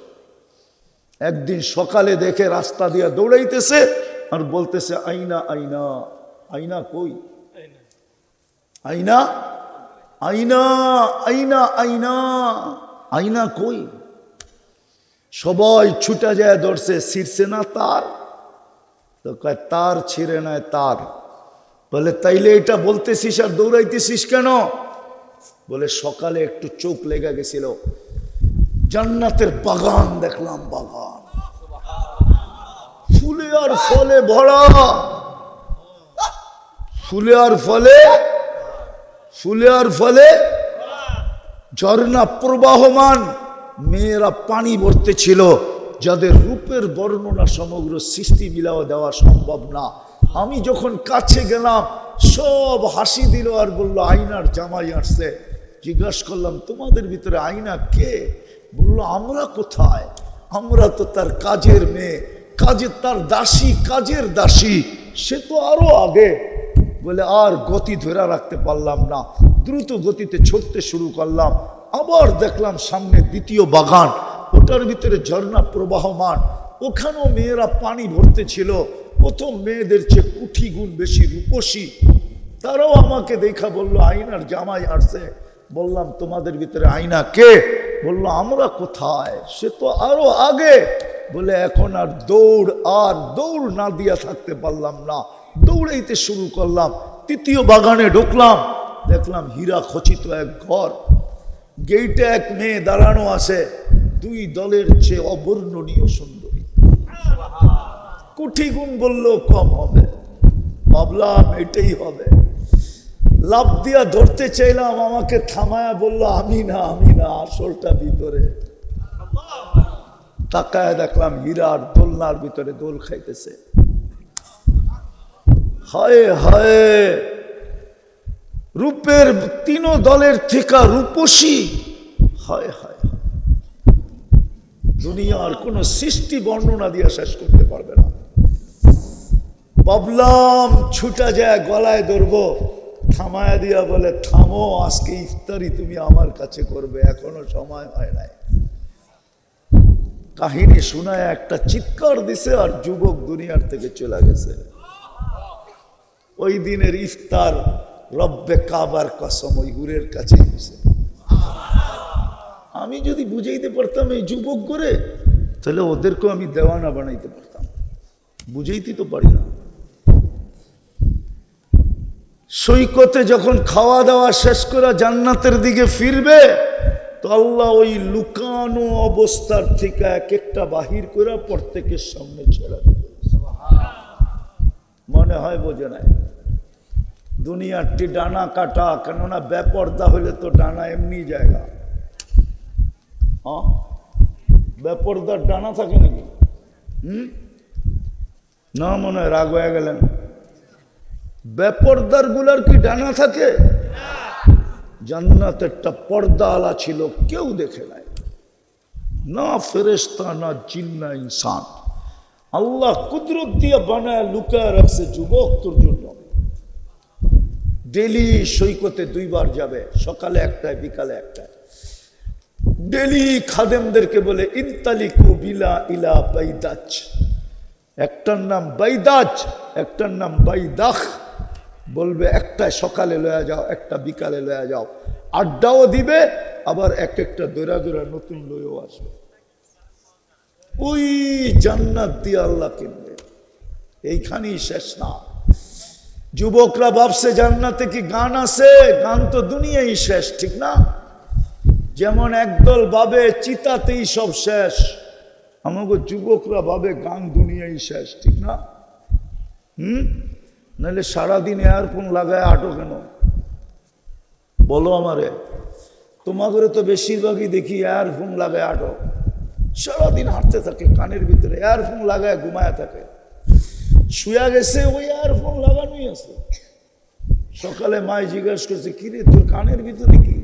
একদিন সকালে দেখে রাস্তা দিয়ে দৌড়াইতেছে আর বলতেছে আইনা আইনা। আইনা কই? আইনা আইনা আইনা আইনা আইনা কই? সবাই ছুটা যায় ধরছে, ছিঁড়ছে না তার। তো কয় তার ছিঁড়ে নাই তার। বলে তাইলে এটা বলতেছিস আর দৌড়াইতেছিস কেন? বলে সকালে একটু চোখ লেগে গেছিল, জান্নাতের বাগান দেখলাম, বাগান ফুলে আর ফলে ভরা, ফুলে আর ফলে, ফুলে আর ফলে ঝর্ণা প্রবাহমান। মেয়েরা পানি ভরতে ছিল, যাদের রূপের বর্ণনা সমগ্র সৃষ্টি মিলাও দেওয়া সম্ভব না। আমি যখন কাছে গেলাম সব হাসি দিল আর বলল আইনার জামাই আসছে। জিজ্ঞাসা করলাম তোমাদের ভিতরে আইনা কে? বলল আমরা কোথায়, আমরা তো তার কাজের মেয়ে, কাজের তার দাসী, কাজের দাসী। সে তো আরো আগে। বলে আর গতি ধরে রাখতে পারলাম না, দ্রুত গতিতে ছুটতে শুরু করলাম। আবার দেখলাম সামনে দ্বিতীয় বাগান, ওটার ভিতরে ঝর্ণা প্রবাহমান, ওখানেও মেয়েরা পানি ভরতে ছিল। প্রথম মেয়েদের চেয়ে কুঠি গুণ বেশি রূপসী। তারাও আমাকে দেখা বললো আয়নার জামাই আসছে। বললাম তোমাদের ভিতরে আয়না কে? বললো আমরা কোথায়, সে তো আরো আগে। বলে এখন আর দৌড় না দিয়া থাকতে পারলাম না, দৌড়াইতে শুরু করলাম। তৃতীয় বাগানে ঢুকলাম, দেখলাম হীরা খচিত এক ঘর, গেইটে এক মেয়ে দাঁড়ানো আছে, দুই দলের চেয়ে অবর্ণনীয় সুন্দরী। কুঠি গুণ বললেও কম হবে। ভাবলাম এটাই হবে, লাভ দিয়া ধরতে চাইলাম, আমাকে থামায়া বললো আমি না আসলটা ভিতরে। তাকায় দেখলাম হীরার দোলনার ভিতরে দোল খাইতেছে। হায় হায়, রূপের তিন দলের থেকে রূপসী। হায় হায়, দুনিয়ার কোন সৃষ্টি বর্ণনা দিয়ে শেষ করতে পারবে না। ভাবলাম ছুটা যায়, গলায় ধরবো, থামায়া দিয়া বলে থামো, আজকে ইফতারি তুমি আমার কাছে করবে, এখনো সময় হয় নাই। কাহিনী শোনায় একটা চিৎকার দিছে, আর যুবক দুনিয়ার থেকে চলে গেছে। ওই দিনের ইফতার রব্বে কাবার কসম ওই হুরের কাছে গেছে। আমি যদি বুঝাইতে পারতাম এই যুবক করে, তাহলে ওদেরকেও আমি দেওয়ানা বানাইতে পারতাম। বুঝাইতে তো পারি না। সৈকতে যখন খাওয়া দাওয়া শেষ করে জান্নাতের দিকে ফিরবে, তো আল্লাহ ওই লুকানো অবস্থার থেকে এক একটা বাহির করে প্রত্যেকের সামনে ছেড়ে দিবে। মনে হয় বোঝে নাই। দুনিয়ারটি ডানা কাটা, কেননা বেপর্দা হলে তো ডানা এমনি জায়গা। হ্যাঁ, বেপর্দার ডানা থাকে নাকি? না, মনে হয় রাগ হয়ে গেলেন। বেপর্দার গুলার কি ডানা থাকে? জান্নাত একটা পর্দা আলা ছিল, কেউ দেখে নাই, না ফেরেশতা না জিন না ইনসান। আল্লাহ কুদরত দিয়ে বানায় লুকায় রাখছে যুবক তোর জন্য। ডেলি সৈকতে দুইবার যাবে, সকালে একটায় বিকালে একটায়। ডেলি খাদেমদেরকে বলে ইনতালিকু বিলা ইলা বাইদাজ, একটার নাম বাইদাজ, একটার নাম বাইদাখ। বলবে একটা সকালে লয়া যাও, একটা বিকালে লয়া যাও। আড্ডাও দিবে, আবার এক একটা দৌড়া নতুন লয়েও আসবে। ওই জান্নাত দিয়ে আল্লাহ কিনবে, এইখানেই শেষ না। যুবকরা ভাবছে জান্নাতে কি গান আছে? গান তো দুনিয়াই শেষ, ঠিক না? যেমন একদল ভাবে চিতাতেই সব শেষ, আমাকে যুবকরা ভাবে গান দুনিয়াই শেষ, ঠিক না? নাহলে সারাদিন এয়ারফোন লাগায় আটো কেন বলো আমারে? তোমাকে তো বেশিরভাগই দেখি এয়ারফোন লাগায় আটো, সারাদিন হাঁটতে থাকে, কানের ভিতরে এয়ারফোন লাগায় ঘুমায় থাকে। শুয়া গেছে, ওই এয়ারফোন লাগানোই আছে। সকালে মায় জিজ্ঞাসা করছে, কিরে তোর কানের ভিতরে কি?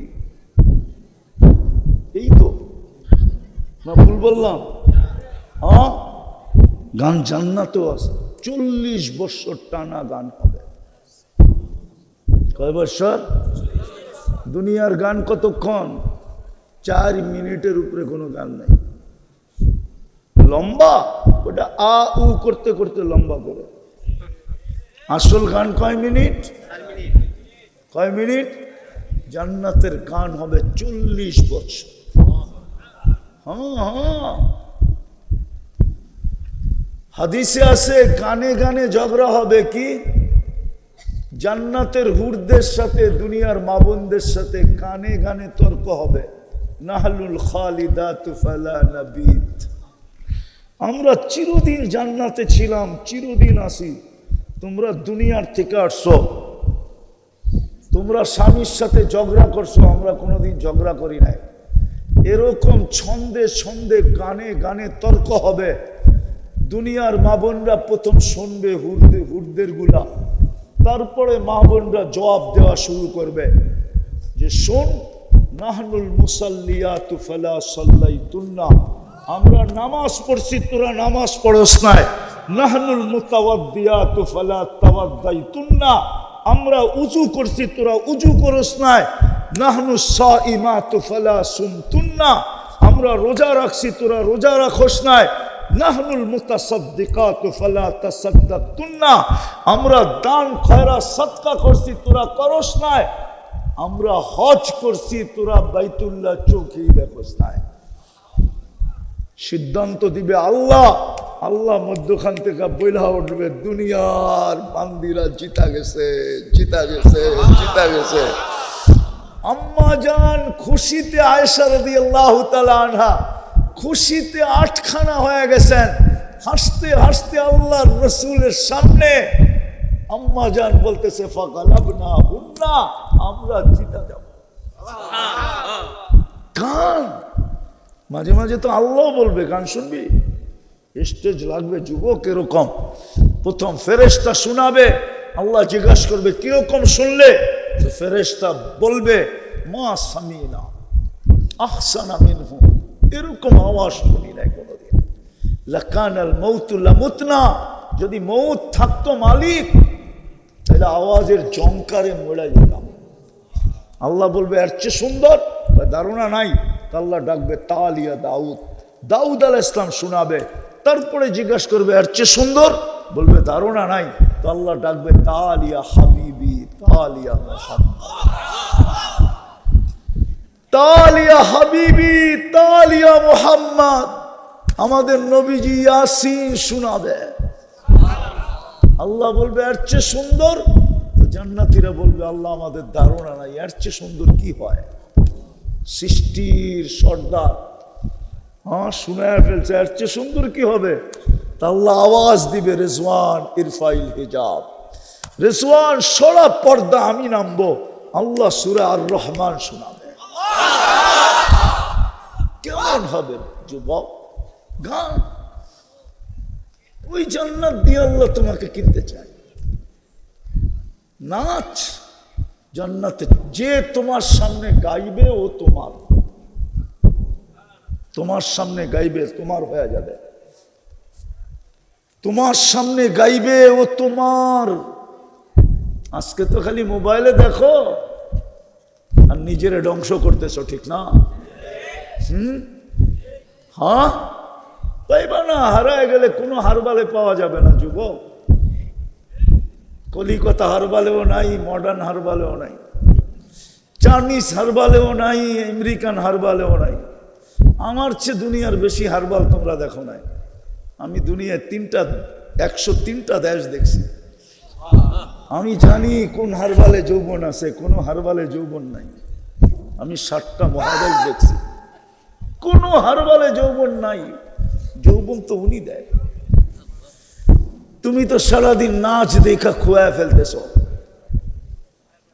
এই তো না, ভুল বললাম? হ্যাঁ, গান জান্নাতেও আছে। 40 বছর টানা গান হবে। কয় বছর? দুনিয়ার গান কতক্ষণ? 4 মিনিটের উপরে কোনো গান নাই। লম্বা, ওটা আ উ করতে করতে লম্বা করে। আসল গান কয় মিনিট? কয় মিনিট? জান্নাতের গান হবে 40 বছর। হ্যাঁ, হাদিসে আছে গানে গানে ঝগড়া হবে। কি? জান্নাতের হুরদের সাথে দুনিয়ার মাবনদের সাথে গানে গানে তর্ক হবে। নাহলুল খালিদাতু ফালা নাবিত, আমরা চিরদিন জান্নাতে ছিলাম, চিরদিন আসি। তোমরা দুনিয়ার থেকে আসছো, তোমরা স্বামীর সাথে ঝগড়া করছো, আমরা কোনোদিন ঝগড়া করি নাই। এরকম ছন্দে ছন্দে গানে গানে তর্ক হবে। দুনিয়ার মা বোনরা প্রথম শুনবে হুরদের গুলা, তারপরে মা বোনরা জবাব দেওয়া শুরু করবে যে শোন, নাহনুল মুসাল্লিয়াতু ফালা সাল্লাইতুন্না, আমরা নামাজ পড়ছি, তোরা নামাজ পড়স নাই। নাহনুল মুতাওয়াদ্দিয়াতু ফালা তাওয়াদ্দাইতুন্না, আমরা উজু করছি, তোরা উজু করস নাই। নাহনু সাইমাতু ফালা সুমতুন্না, আমরা রোজা রাখছি তোরা রোজা রাখোস নাই। নাহনুল মুতাসাদ্দিকাতু ফালা তাসাদ্দাকতুন্না, আমরা দান খয়রাত সাদকা করছি তোরা করস নাই। আমরা হজ করছি তোরা বাইতুল্লাহ চৌকি দেখোস নাই। সিদ্ধান্ত দিবে আল্লাহ। আল্লাহ মধ্যখান থেকে বইলা উঠবে, দুনিয়ার বান্দিরা জিতা গেছে, জিতা গেছে, জিতা গেছে। আম্মা জান খুশিতে আয়েশা রাদিয়াল্লাহু তাআলা আনহা খুশিতে আটখানা হয়ে গেছেন। হাসতে হাসতে আল্লাহর রাসূলের সামনে আম্মা জান বলতেছে, ফাগালাবনা হুন্না, আমরা জিতা যাব। গান মাঝে মাঝে তো আল্লাহ বলবে গান শুনবি, স্টেজ লাগবে যুবক এরকম। প্রথম ফেরেশতা শোনাবে, আল্লাহ জিজ্ঞাসা করবে কিরকম শুনলে, তো ফেরেশতা বলবে মা সামিনা আহসানা মিনহু, এরকম আওয়াজ শুনি নাই কোনোদিন। লাকানাল মাউতু লামুতনা, যদি মৌত থাকতো মালিক তাহলে আওয়াজের জংকারে মরে যেতাম। আল্লাহ বলবে এর চেয়ে সুন্দর, ধারণা নাই। আল্লাহ ডাকবে তালিয়া দাউদ, দাউদ আলাইহিস সালাম শোনাবে। তারপরে জিজ্ঞাসা করবে এর চেয়ে সুন্দর, বলবে ধারণা নাই। তো আল্লাহ ডাকবে তালিয়া হাবিবি, তালিয়া মুহাম্মদ, তালিয়া হাবিবি, তালিয়া মুহাম্মদ। আমাদের নবীজি ইয়াসিন শোনাবে। আল্লাহ বলবে এর চেয়ে সুন্দর। তো জান্নাতীরা বলবে আল্লাহ আমাদের ধারণা নাই এর চেয়ে সুন্দর কি হয়। সৃষ্টির সর্দার শুনায় ফেলছে, এর চেয়ে সুন্দর কি হবে। তা আল্লাহ আওয়াজ দিবে, রেজওয়ান ইরফাইল হিজাব, রেজওয়ান সরা পর্দা, আমি নামবো। আল্লাহ সূরা আর রহমান শোনাবে। কেমন হবে যুবক গান। ওই জান্নাত দিয়ে আল্লাহ তোমাকে কিনতে চায়। নাচ জান্নাতে, যে তোমার সামনে গাইবে ও তোমার, তোমার সামনে গাইবে তোমার হয়ে যাবে। তোমার সামনে গাইবে ও তোমার। আজকে তো খালি মোবাইলে দেখো আর নিজের ধ্বংস করতেছো, ঠিক না? হ্যাঁ, পাইবা না। হারায় গেলে কোনো হারবালে পাওয়া যাবে না যুবক। কলিকাতা হারবালেও নাই, মডার্ন হারবালেও নাই, চাইনিজ হারবালেও নাই, আমেরিকান হারবালেও নাই। আমার চেয়ে দুনিয়ার বেশি হারবাল তোমরা দেখো নাই। আমি দুনিয়ায় 103টা দেশ দেখছি। আমি জানি কোন হারবালে যৌবন আছে, কোনো হারবালে যৌবন নাই। আমি 60টা মহাদেশ দেখছি, কোনো হারবালে যৌবন নাই। যৌবন তো উনি দেয়। তুমি তো সারাদিন নাচ দেখা খোয়া ফেলতেছ।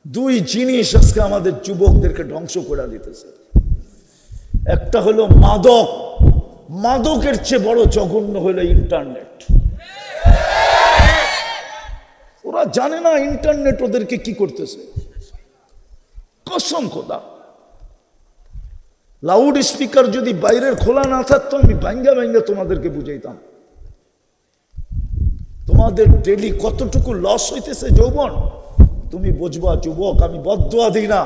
দুই জিনিস আজকে আমাদের যুবকদেরকে ধ্বংস করে দিতেছে। একটা হলো মাদক, মাদকের চেয়ে বড় জঘন্য হলো ইন্টারনেট। ওরা জানে না ইন্টারনেট ওদেরকে কি করতেছে। কসম খোদা, লাউড স্পিকার যদি বাইরের খোলা না থাকতো আমি ভাঙ্গা ভাঙ্গা তোমাদেরকে বুঝাইতাম। তোমাদের ডেলি কতটুকু লস হইতেছে যৌবন তুমি বুঝবা যুবক। আমি বদদুয়া দিই না,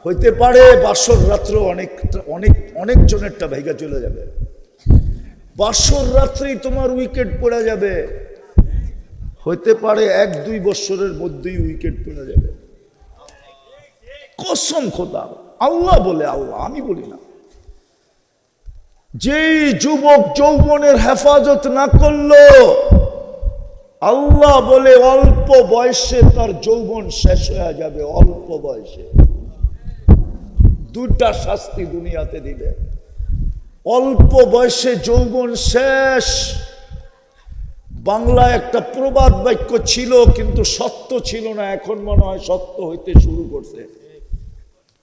হইতে পারে বাসর রাত্র অনেক জনেরটা ভাইগা চলে যাবে। বাসর রাত্রেই তোমার উইকেট পড়ে যাবে। হইতে পারে 1-2 বছরের মধ্যেই উইকেট পড়ে যাবে। কসম খোদা, আল্লাহ বলে, আল্লাহ, আমি বলি না। যেই যুবক যৌবনের হেফাজত না করলো, আল্লাহ বলে অল্প বয়সে তার যৌবন শেষ হয়ে যাবে। অল্প বয়সে 2টা শাস্তি দুনিয়াতে দিবে। অল্প বয়সে যৌবন শেষ। বাংলা একটা প্রবাদ বাক্য ছিল কিন্তু সত্য ছিল না, এখন মনে হয় সত্য হইতে শুরু করছে।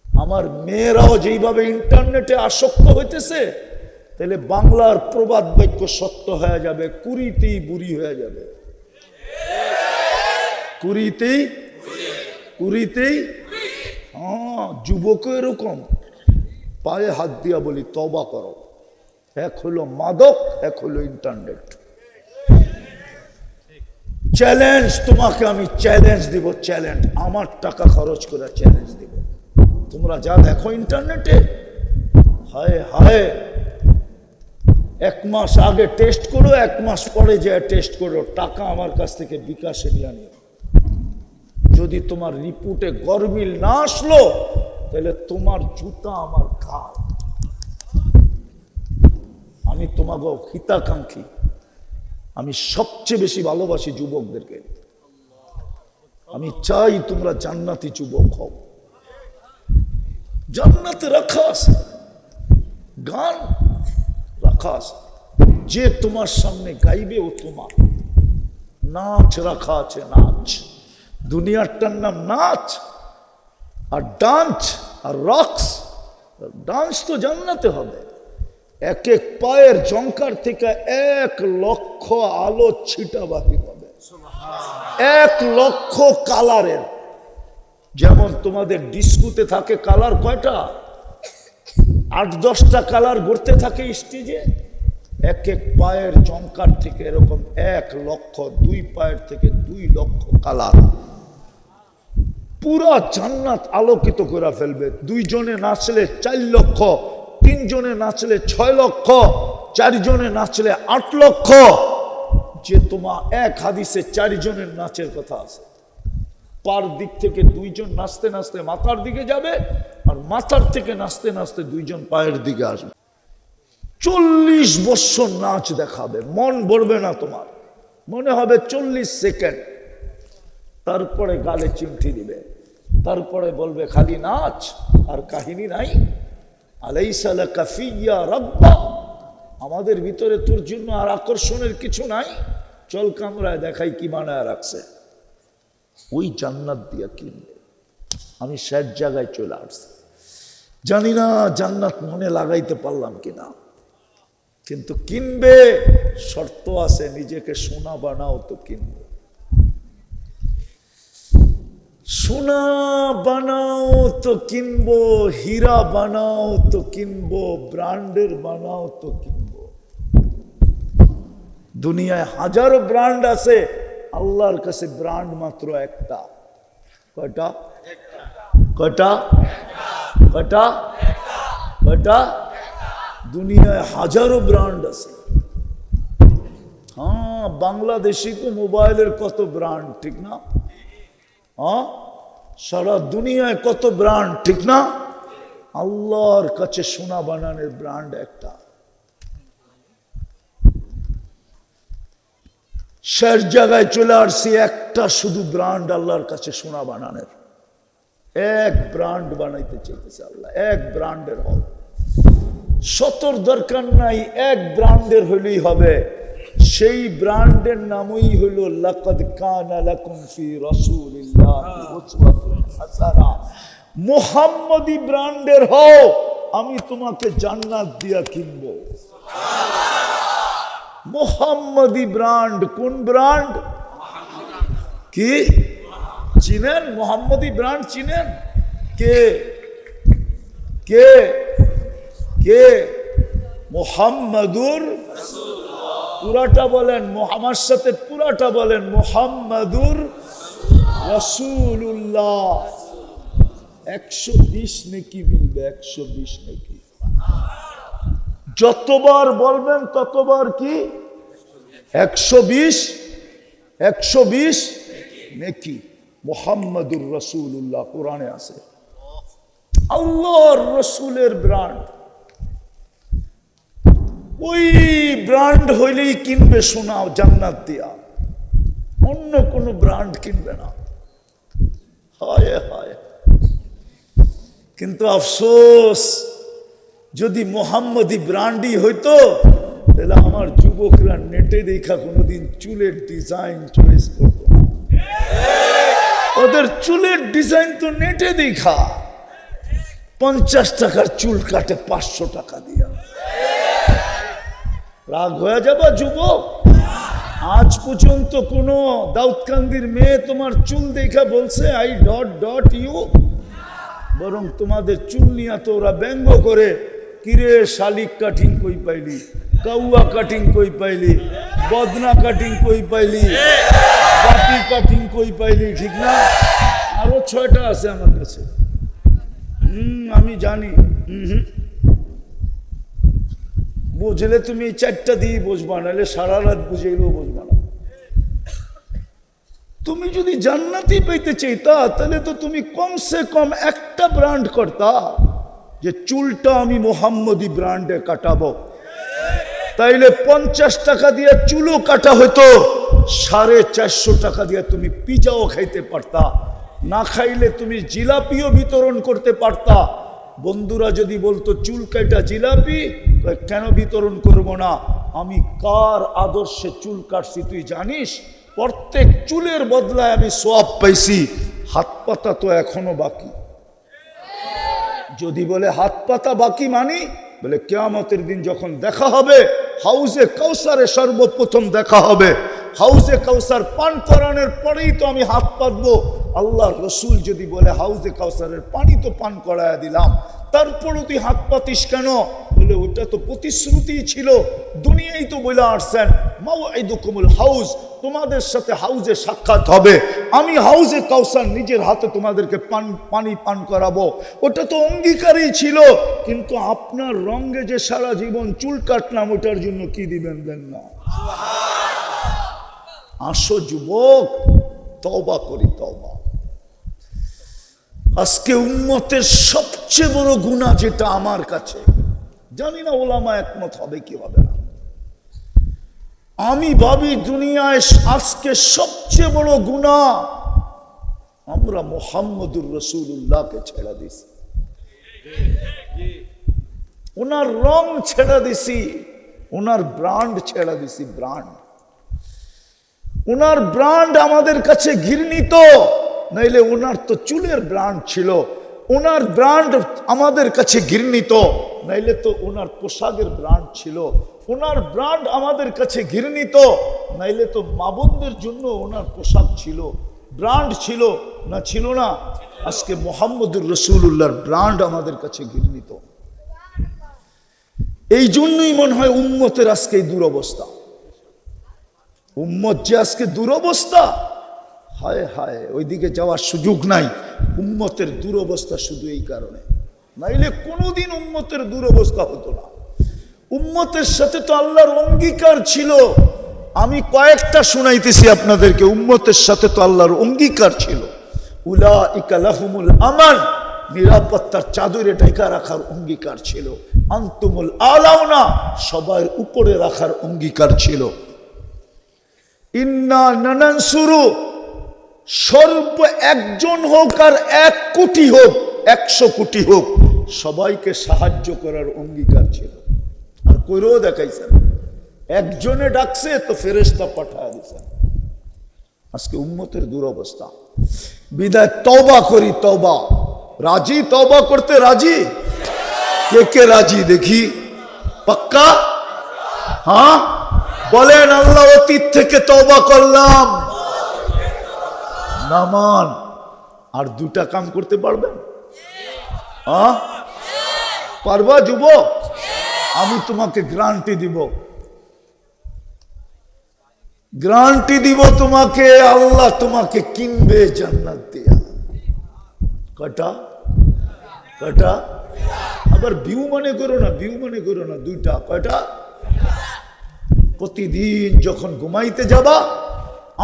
আমার মেয়েরাও যেইভাবে ইন্টারনেটে আসক্ত হইতেছে, তাহলে বাংলার প্রবাদ বাক্য সত্য হয়ে যাবে। কুড়িতেই বুড়ি হয়ে যাবে। কুড়িতেই হ্যাঁ, যুবক এরকম। পায়ে হাত দিয়া বলি তওবা করো। এক হলো মাদক, এক হলো ইন্টারনেট। চ্যালেঞ্জ তোমাকে আমি চ্যালেঞ্জ দিব, চ্যালেঞ্জ। আমার টাকা খরচ করে চ্যালেঞ্জ দিব। তোমরা যা দেখো ইন্টারনেটে, হায় হায়, 1 মাস আগে টেস্ট করো, 1 মাস পরে যে টেস্ট করো, টাকা আমার কাছ থেকে বিকাশে নিয়ে নিও। যদি তোমার রিপোর্টে গরমিল না আসলো, তাহলে তোমার জুতা আমার গায়ে। আমি তোমাকে হিতাকাঙ্ক্ষী, আমি সবচেয়ে বেশি ভালোবাসি যুবকদেরকে। আমি চাই তোমরা জান্নাতি যুবক হও। জান্নাতে রাখা আছে, গান রাখা আছে, যে তোমার সামনে গাইবে ও তোমার। নাচ রাখা আছে, নাচ। দুনিয়ারটার নাম নাচ আর ডান্স আর রক্স। ডান্স তো জান্নাতে হবে। এক এক পায়ের জঙ্কার থেকে 1 লক্ষ আলো ছিটা বাহির হবে, 1 লক্ষ কালারের। যেমন তোমাদের ডিস্কোতে থাকে কালার কয়টা, 8-10টা কালার ঘুরতে থাকে স্টেজে। এক এক পায়ের জঙ্কার থেকে এরকম 1 লক্ষ, 2 পায়ের থেকে 2 লক্ষ কালার। পুরা জান্নাত আলোকিত করে ফেলবে। 2 জনে নাচলে 4 লক্ষ, 3 জনে নাচলে 6 লক্ষ, 4 জনে নাচলে 8 লক্ষ। যে তোমার এক হাদিসে 4 জনের নাচের কথা আছে। পার দিক থেকে 2 জন নাচতে নাচতে মাথার দিকে যাবে, আর মাথার থেকে নাচতে নাচতে 2 জন পায়ের দিকে আসবে। 40 বছর নাচ দেখাবে, মন ভরবে না তোমার, মনে হবে 40 সেকেন্ড। তারপরে গালে চিমটি দিবে, তারপরে বলবে খালি নাচ আর কাহিনী নাই। আলাইসা লাকা ফিয়া রাব্বা, আমাদের ভিতরে তোর জন্য আর আকর্ষণের কিছু নাই, চল কামরায় দেখাই কি বানায় রাখছে। ওই জান্নাত দিয়া কিনবে। আমি শেষ জায়গায় চলে আসছি, জানি না জান্নাত মনে লাগাইতে পারলাম কিনা, কিন্তু কিনবে। শর্ত আছে, নিজেকে সোনা বানাও তো কিনবে। সোনা বানাও তো কিনবো, হীরা বানাও তো কিনবো, ব্র্যান্ডের বানাও তো কিনবো। দুনিয়ায় হাজারো ব্র্যান্ড আছে, আল্লাহর কাছে ব্র্যান্ড মাত্র একটা। কয়টা? কয়টা? কয়টা? কয়টা? দুনিয়ায় হাজারো ব্র্যান্ড আছে। হ্যাঁ, বাংলাদেশি তো মোবাইলের কত ব্র্যান্ড, ঠিক না? হ্যাঁ, সারা দুনিয়ায় কত ব্র্যান্ড, ঠিক না? আল্লাহর কাছে সোনা বানানোর ব্র্যান্ড একটা। শেষ জায়গায় চলে আসছি, একটা শুধু ব্র্যান্ড আল্লাহর কাছে সোনা বানানোর। 1 ব্র্যান্ড বানাইতে চাইতেছে আল্লাহ, 1 ব্র্যান্ডের হবে। 70 দরকার নাই, 1 ব্র্যান্ডের হলেই হবে। সেই ব্র্যান্ডের নামই হলো লাকাদ কানা লাকুম ফি রাসূলিল্লাহি উসওয়াতুন হাসানাহ। মুহাম্মদি ব্র্যান্ডের হও, আমি তোমাকে জান্নাত দিয়া কিনবো। মুহাম্মদি ব্র্যান্ড। কোন ব্র্যান্ড? কি চিনেন? মুহাম্মদি ব্র্যান্ড চিনেন? কে কে কে? মুহাম্মাদুর পুরাটা বলেন, আমার সাথে পুরাটা বলেন, মুহাম্মাদুর রাসূলুল্লাহ। 120 নেকি মিলবে, 120 নেকি। যতবার বলবেন ততবার কি? 120 120 নেকি। মুহাম্মাদুর রাসূলুল্লাহ কোরআনে আছে। আল্লাহর রাসূলের ব্র্যান্ড। ওই ব্র্যান্ড হইলেই কিনবে সোনা জান্নাত দিয়া, অন্য কোনো ব্র্যান্ড কিনবে না। হায় হায়, কিন্তু আফসোস, যদি মুহাম্মদি ব্র্যান্ডই হইতো, তাহলে আমার যুবকরা নেটে দেখা কোনোদিন চুলের ডিজাইন চয়েস করতো না। ওদের চুলের ডিজাইন তো নেটে দেখা। 50 টাকার চুল কাটে 500 টাকা দিয়া। রাগ হয়ে যাবা যুবক? আজ পর্যন্ত কোন দাউদকান্দির মেয়ে তোমার চুল দেখা বলছে আই ডট ডট ইউ? বরং তোমাদের চুল নিয়ে তো ওরা ব্যঙ্গ করে, কিরে শালিক কাটিং কই পাইলি, কাউয়া কাটিং কই পাইলি, বদনা কাটিং কই পাইলি, বাটি কাটিং কই পাইলি, ঠিক না? আরো 6টা আছে আমার কাছে। আমি জানি। বুঝলে তুমি 4টা দিয়ে বুঝবা, নাহলে সারা রাত বুঝেইলেও বুঝবা না। তুমি যদি জান্নাতি পেতে চাইতা তাহলে তো তুমি কমসে কম একটা ব্র্যান্ড করতা, যে চুলটা আমি মোহাম্মদী ব্র্যান্ডে কাটাবো। তাইলে 50 টাকা দিয়ে চুলও কাটা হতো, 450 টাকা দিয়ে তুমি পিজাও খাইতে পারতা, না খাইলে তুমি জিলাপিও বিতরণ করতে পারতা। বন্ধুরা যদি বলতো চুল কাটা জিলাপি, কেন বিতরণ করব না? আমি কার আদর্শে চুল কাটছি তুই জানিস? প্রত্যেক চুলের বদলায় আমি সওয়াব পাইছি। হাত পাতা তো এখনো বাকি। যদি বলে হাত পাতা বাকি মানি, বলে কিয়ামতের দিন যখন দেখা হবে, হাউজে কাউসারে সর্বপ্রথম দেখা হবে। হাউজে কাউসার পান করানোর পরেই তো আমি হাত পাতবো। আল্লাহ রসুল যদি বলে হাউজে কাউসারের পানি তো পান করায়া দিলাম, তারপরও তুই হাত পাতিস কেন? বলে ওটা তো প্রতিশ্রুতি ছিল, দুনিয়াই তো বলে আসছেন মাওইদুকুমুল হাউজ, তোমাদের সাথে হাউজে সাক্ষাৎ হবে, আমি হাউজে কাউসার নিজের হাতে তোমাদেরকে পানি পান করাবো। ওটা তো অঙ্গীকারই ছিল, কিন্তু আপনার রঙে যে সারা জীবন চুল কাটলাম, ওটার জন্য কি দিবেন? দেন না। আসো যুবক, তওবা করি, তওবা। আজকে উম্মতের সবচেয়ে বড় গুনাহ যেটা আমার কাছে, জানি না ওলামা একমত হবে কি হবে না, আমি ভাবি দুনিয়ায় আজকে সবচেয়ে বড় গুনাহ আমরা মুহাম্মদুর রাসূলুল্লাহকে ছেড়ে দিছি। ওনার রং ছেড়ে দিছি, ওনার ব্র্যান্ড ছেড়ে দিছি। ব্র্যান্ড, ওনার ব্র্যান্ড আমাদের কাছে ঘৃণিত। নাইলে ওনার তো চুলের ব্র্যান্ড ছিল, ওনার ব্র্যান্ড আমাদের কাছে ঘৃণিত। নাইলে তো ওনার পোশাকের ব্র্যান্ড ছিল, ওনার ব্র্যান্ড আমাদের কাছে ঘৃণিত। নাইলে তো মা বোনদের জন্য ওনার পোশাক ছিল, ব্র্যান্ড ছিল না? ছিল না? আজকে মুহাম্মদুর রাসূলুল্লাহর ব্র্যান্ড আমাদের কাছে ঘৃণিত। এই জন্যই মনে হয় উম্মতের আজকে এই দুরবস্থা। উম্মত যে আজকে দুরবস্থা, হায় হায়, ওইদিকে যাওয়ার সুযোগ নাই। উম্মতের দুরবস্থা শুধু এই কারণে, নাইলে কোনোদিন উম্মতের দুরবস্থা হতো না। উম্মতের সাথে তো আল্লাহর অঙ্গীকার ছিল। আমি কয়েকটা শুনাইতেছি আপনাদেরকে। উম্মতের সাথে তো আল্লাহর অঙ্গীকার ছিল। উলাইকা লাহুমুল আমান, নিরাপত্তার চাদরে ঢাকা রাখার অঙ্গীকার ছিল। আনতুমুল আলাউনা, সবার উপরে রাখার অঙ্গীকার ছিল। ইন্না নানানসুরু, সর্ব একজন হোক আর 1 কোটি হোক, 100 কোটি হোক, সবাইকে সাহায্য করার অঙ্গীকার ছিল। আর কইরেও দেখাইছেন। একজনে ডাকছে তো ফেরেশতা পাঠায় দিয়েছেন। আজকে উম্মতের দুরবস্থা। বিদায় তওবা করি, তওবা। রাজি? তওবা করতে রাজি? কে কে রাজি দেখি? পাক্কা? হ্যাঁ বলেন, আল্লাহ অতীত থেকে তওবা করলাম। নামান আর 2টা কাম করতে পারবেন? হ্যাঁ পারবা যুবক? আমি তোমাকে গ্যারান্টি দিব, গ্যারান্টি দিব তোমাকে, আল্লাহ তোমাকে কিনবে জান্নাত দিয়া। কটা? কটা? আবার ভিউ মনে করো না, ভিউ মনে করো না। 2টা। কয়টা? প্রতিদিন যখন ঘুমাইতে যাবা,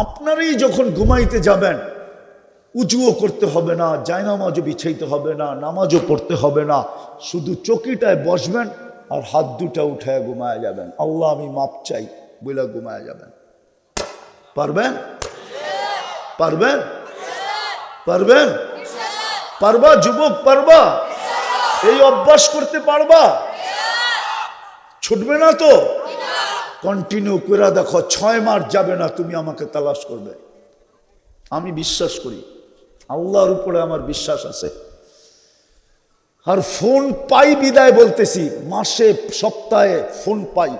আপনারই যখন ঘুমাইতে যাবেন, উজুও করতে হবে না, জায়নামাজও বিছাইতে হবে না, নামাজও পড়তে হবে না, শুধু চকিটায় বসবেন আর হাত 2টা উঠায় ঘুমায় যাবেন। আল্লাহ আমি মাপ চাই বলে ঘুমায় যাবেন। পারবেন? পারবেন? পারবেন? পারবা যুবক? পারবা? এই অভ্যাস করতে পারবা? ছুটবে না তো? কন্টিনিউ করে দেখো, 6 মাস যাবে না তুমি আমাকে তালাশ করবে। আমি বিশ্বাস করি, আল্লাহর উপরে আমার বিশ্বাস আছে। আর ফোন পাই বিদায় বলতেছি, মাসে সপ্তাহে ফোন পাই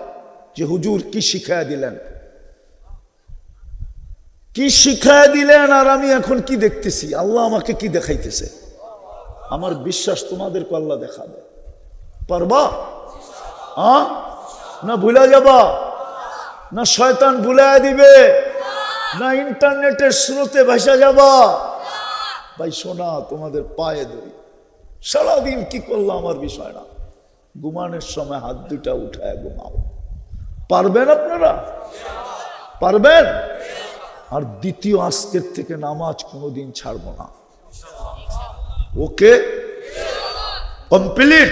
যে হুজুর কি শিখায়া দিলেন, কি শিখায়া দিলেন, আর আমি এখন কি দেখতেছি, আল্লাহ আমাকে কি দেখাইতেছে। আমার বিশ্বাস তোমাদেরকে আল্লাহ দেখাবে। পারবা? না ভুলা যাবা? না শয়তান ভুলাইয়া দিবে? না ইন্টারনেটের স্রোতে ভাসা যাবা? ভাই সোনা, তোমাদের পায়ে ধরি, সারাদিন কি করলাম আমার বিষয় না, ঘুমানোর সময় হাত দুটা উঠায় ঘুমাও। পারবেন আপনারা? পারবেন? আর দ্বিতীয়, আজকের থেকে নামাজ কোনোদিন ছাড়বো না। ওকে, কমপ্লিট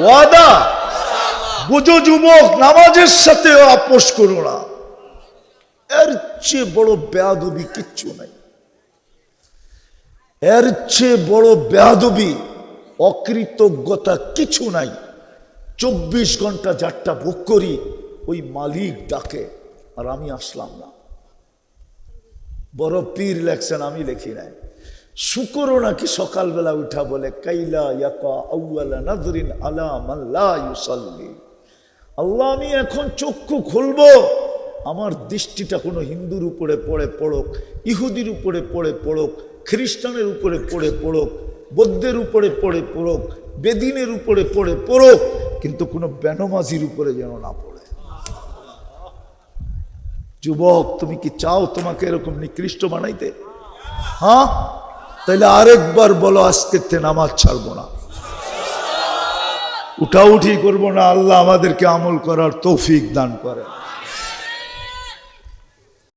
ওয়াদা? বুঝো যুবক, নামাজের সাথে আপোষ করো না। এর চেয়ে বড় বেয়াদবি কিচ্ছু নাই। এর চেয়ে বড় বেয়াদবি, অকৃতজ্ঞতা কিছু নাই। 24 ঘন্টা যারটা ভোগ করি, ওই মালিক ডাকে আর আমি আসলাম না। বড় পীর লেখছেন, আমি লিখি নাই। শুকরও নাকি সকালবেলা উঠা বলে, কাইলা ইয়াকা আউয়ালা নাযরিন আলা মান লা ইউসাল্লি। আল্লাহ, আমি এখন চক্ষু খুলবো, আমার দৃষ্টিটা কোনো হিন্দুর উপরে পড়ে পড়ুক, ইহুদির উপরে পড়ে পড়ুক, খ্রিস্টানের উপরে পড়ে পড়ুক, বৌদ্ধের উপরে পড়ে পড়ুক, বেদিনের উপরে পড়ে পড়ুক, কিন্তু কোনো বেনমাজির উপরে যেন না পড়ে। যুবক, তুমি কি চাও তোমাকে এরকম নিকৃষ্ট বানাইতে? হ্যাঁ, তাইলে আরেকবার বলো, আজকের থেকে নামাজ ছাড়বো না, উঠাউঠি করবো না। আল্লাহ আমাদেরকে আমল করার তৌফিক দান করেন।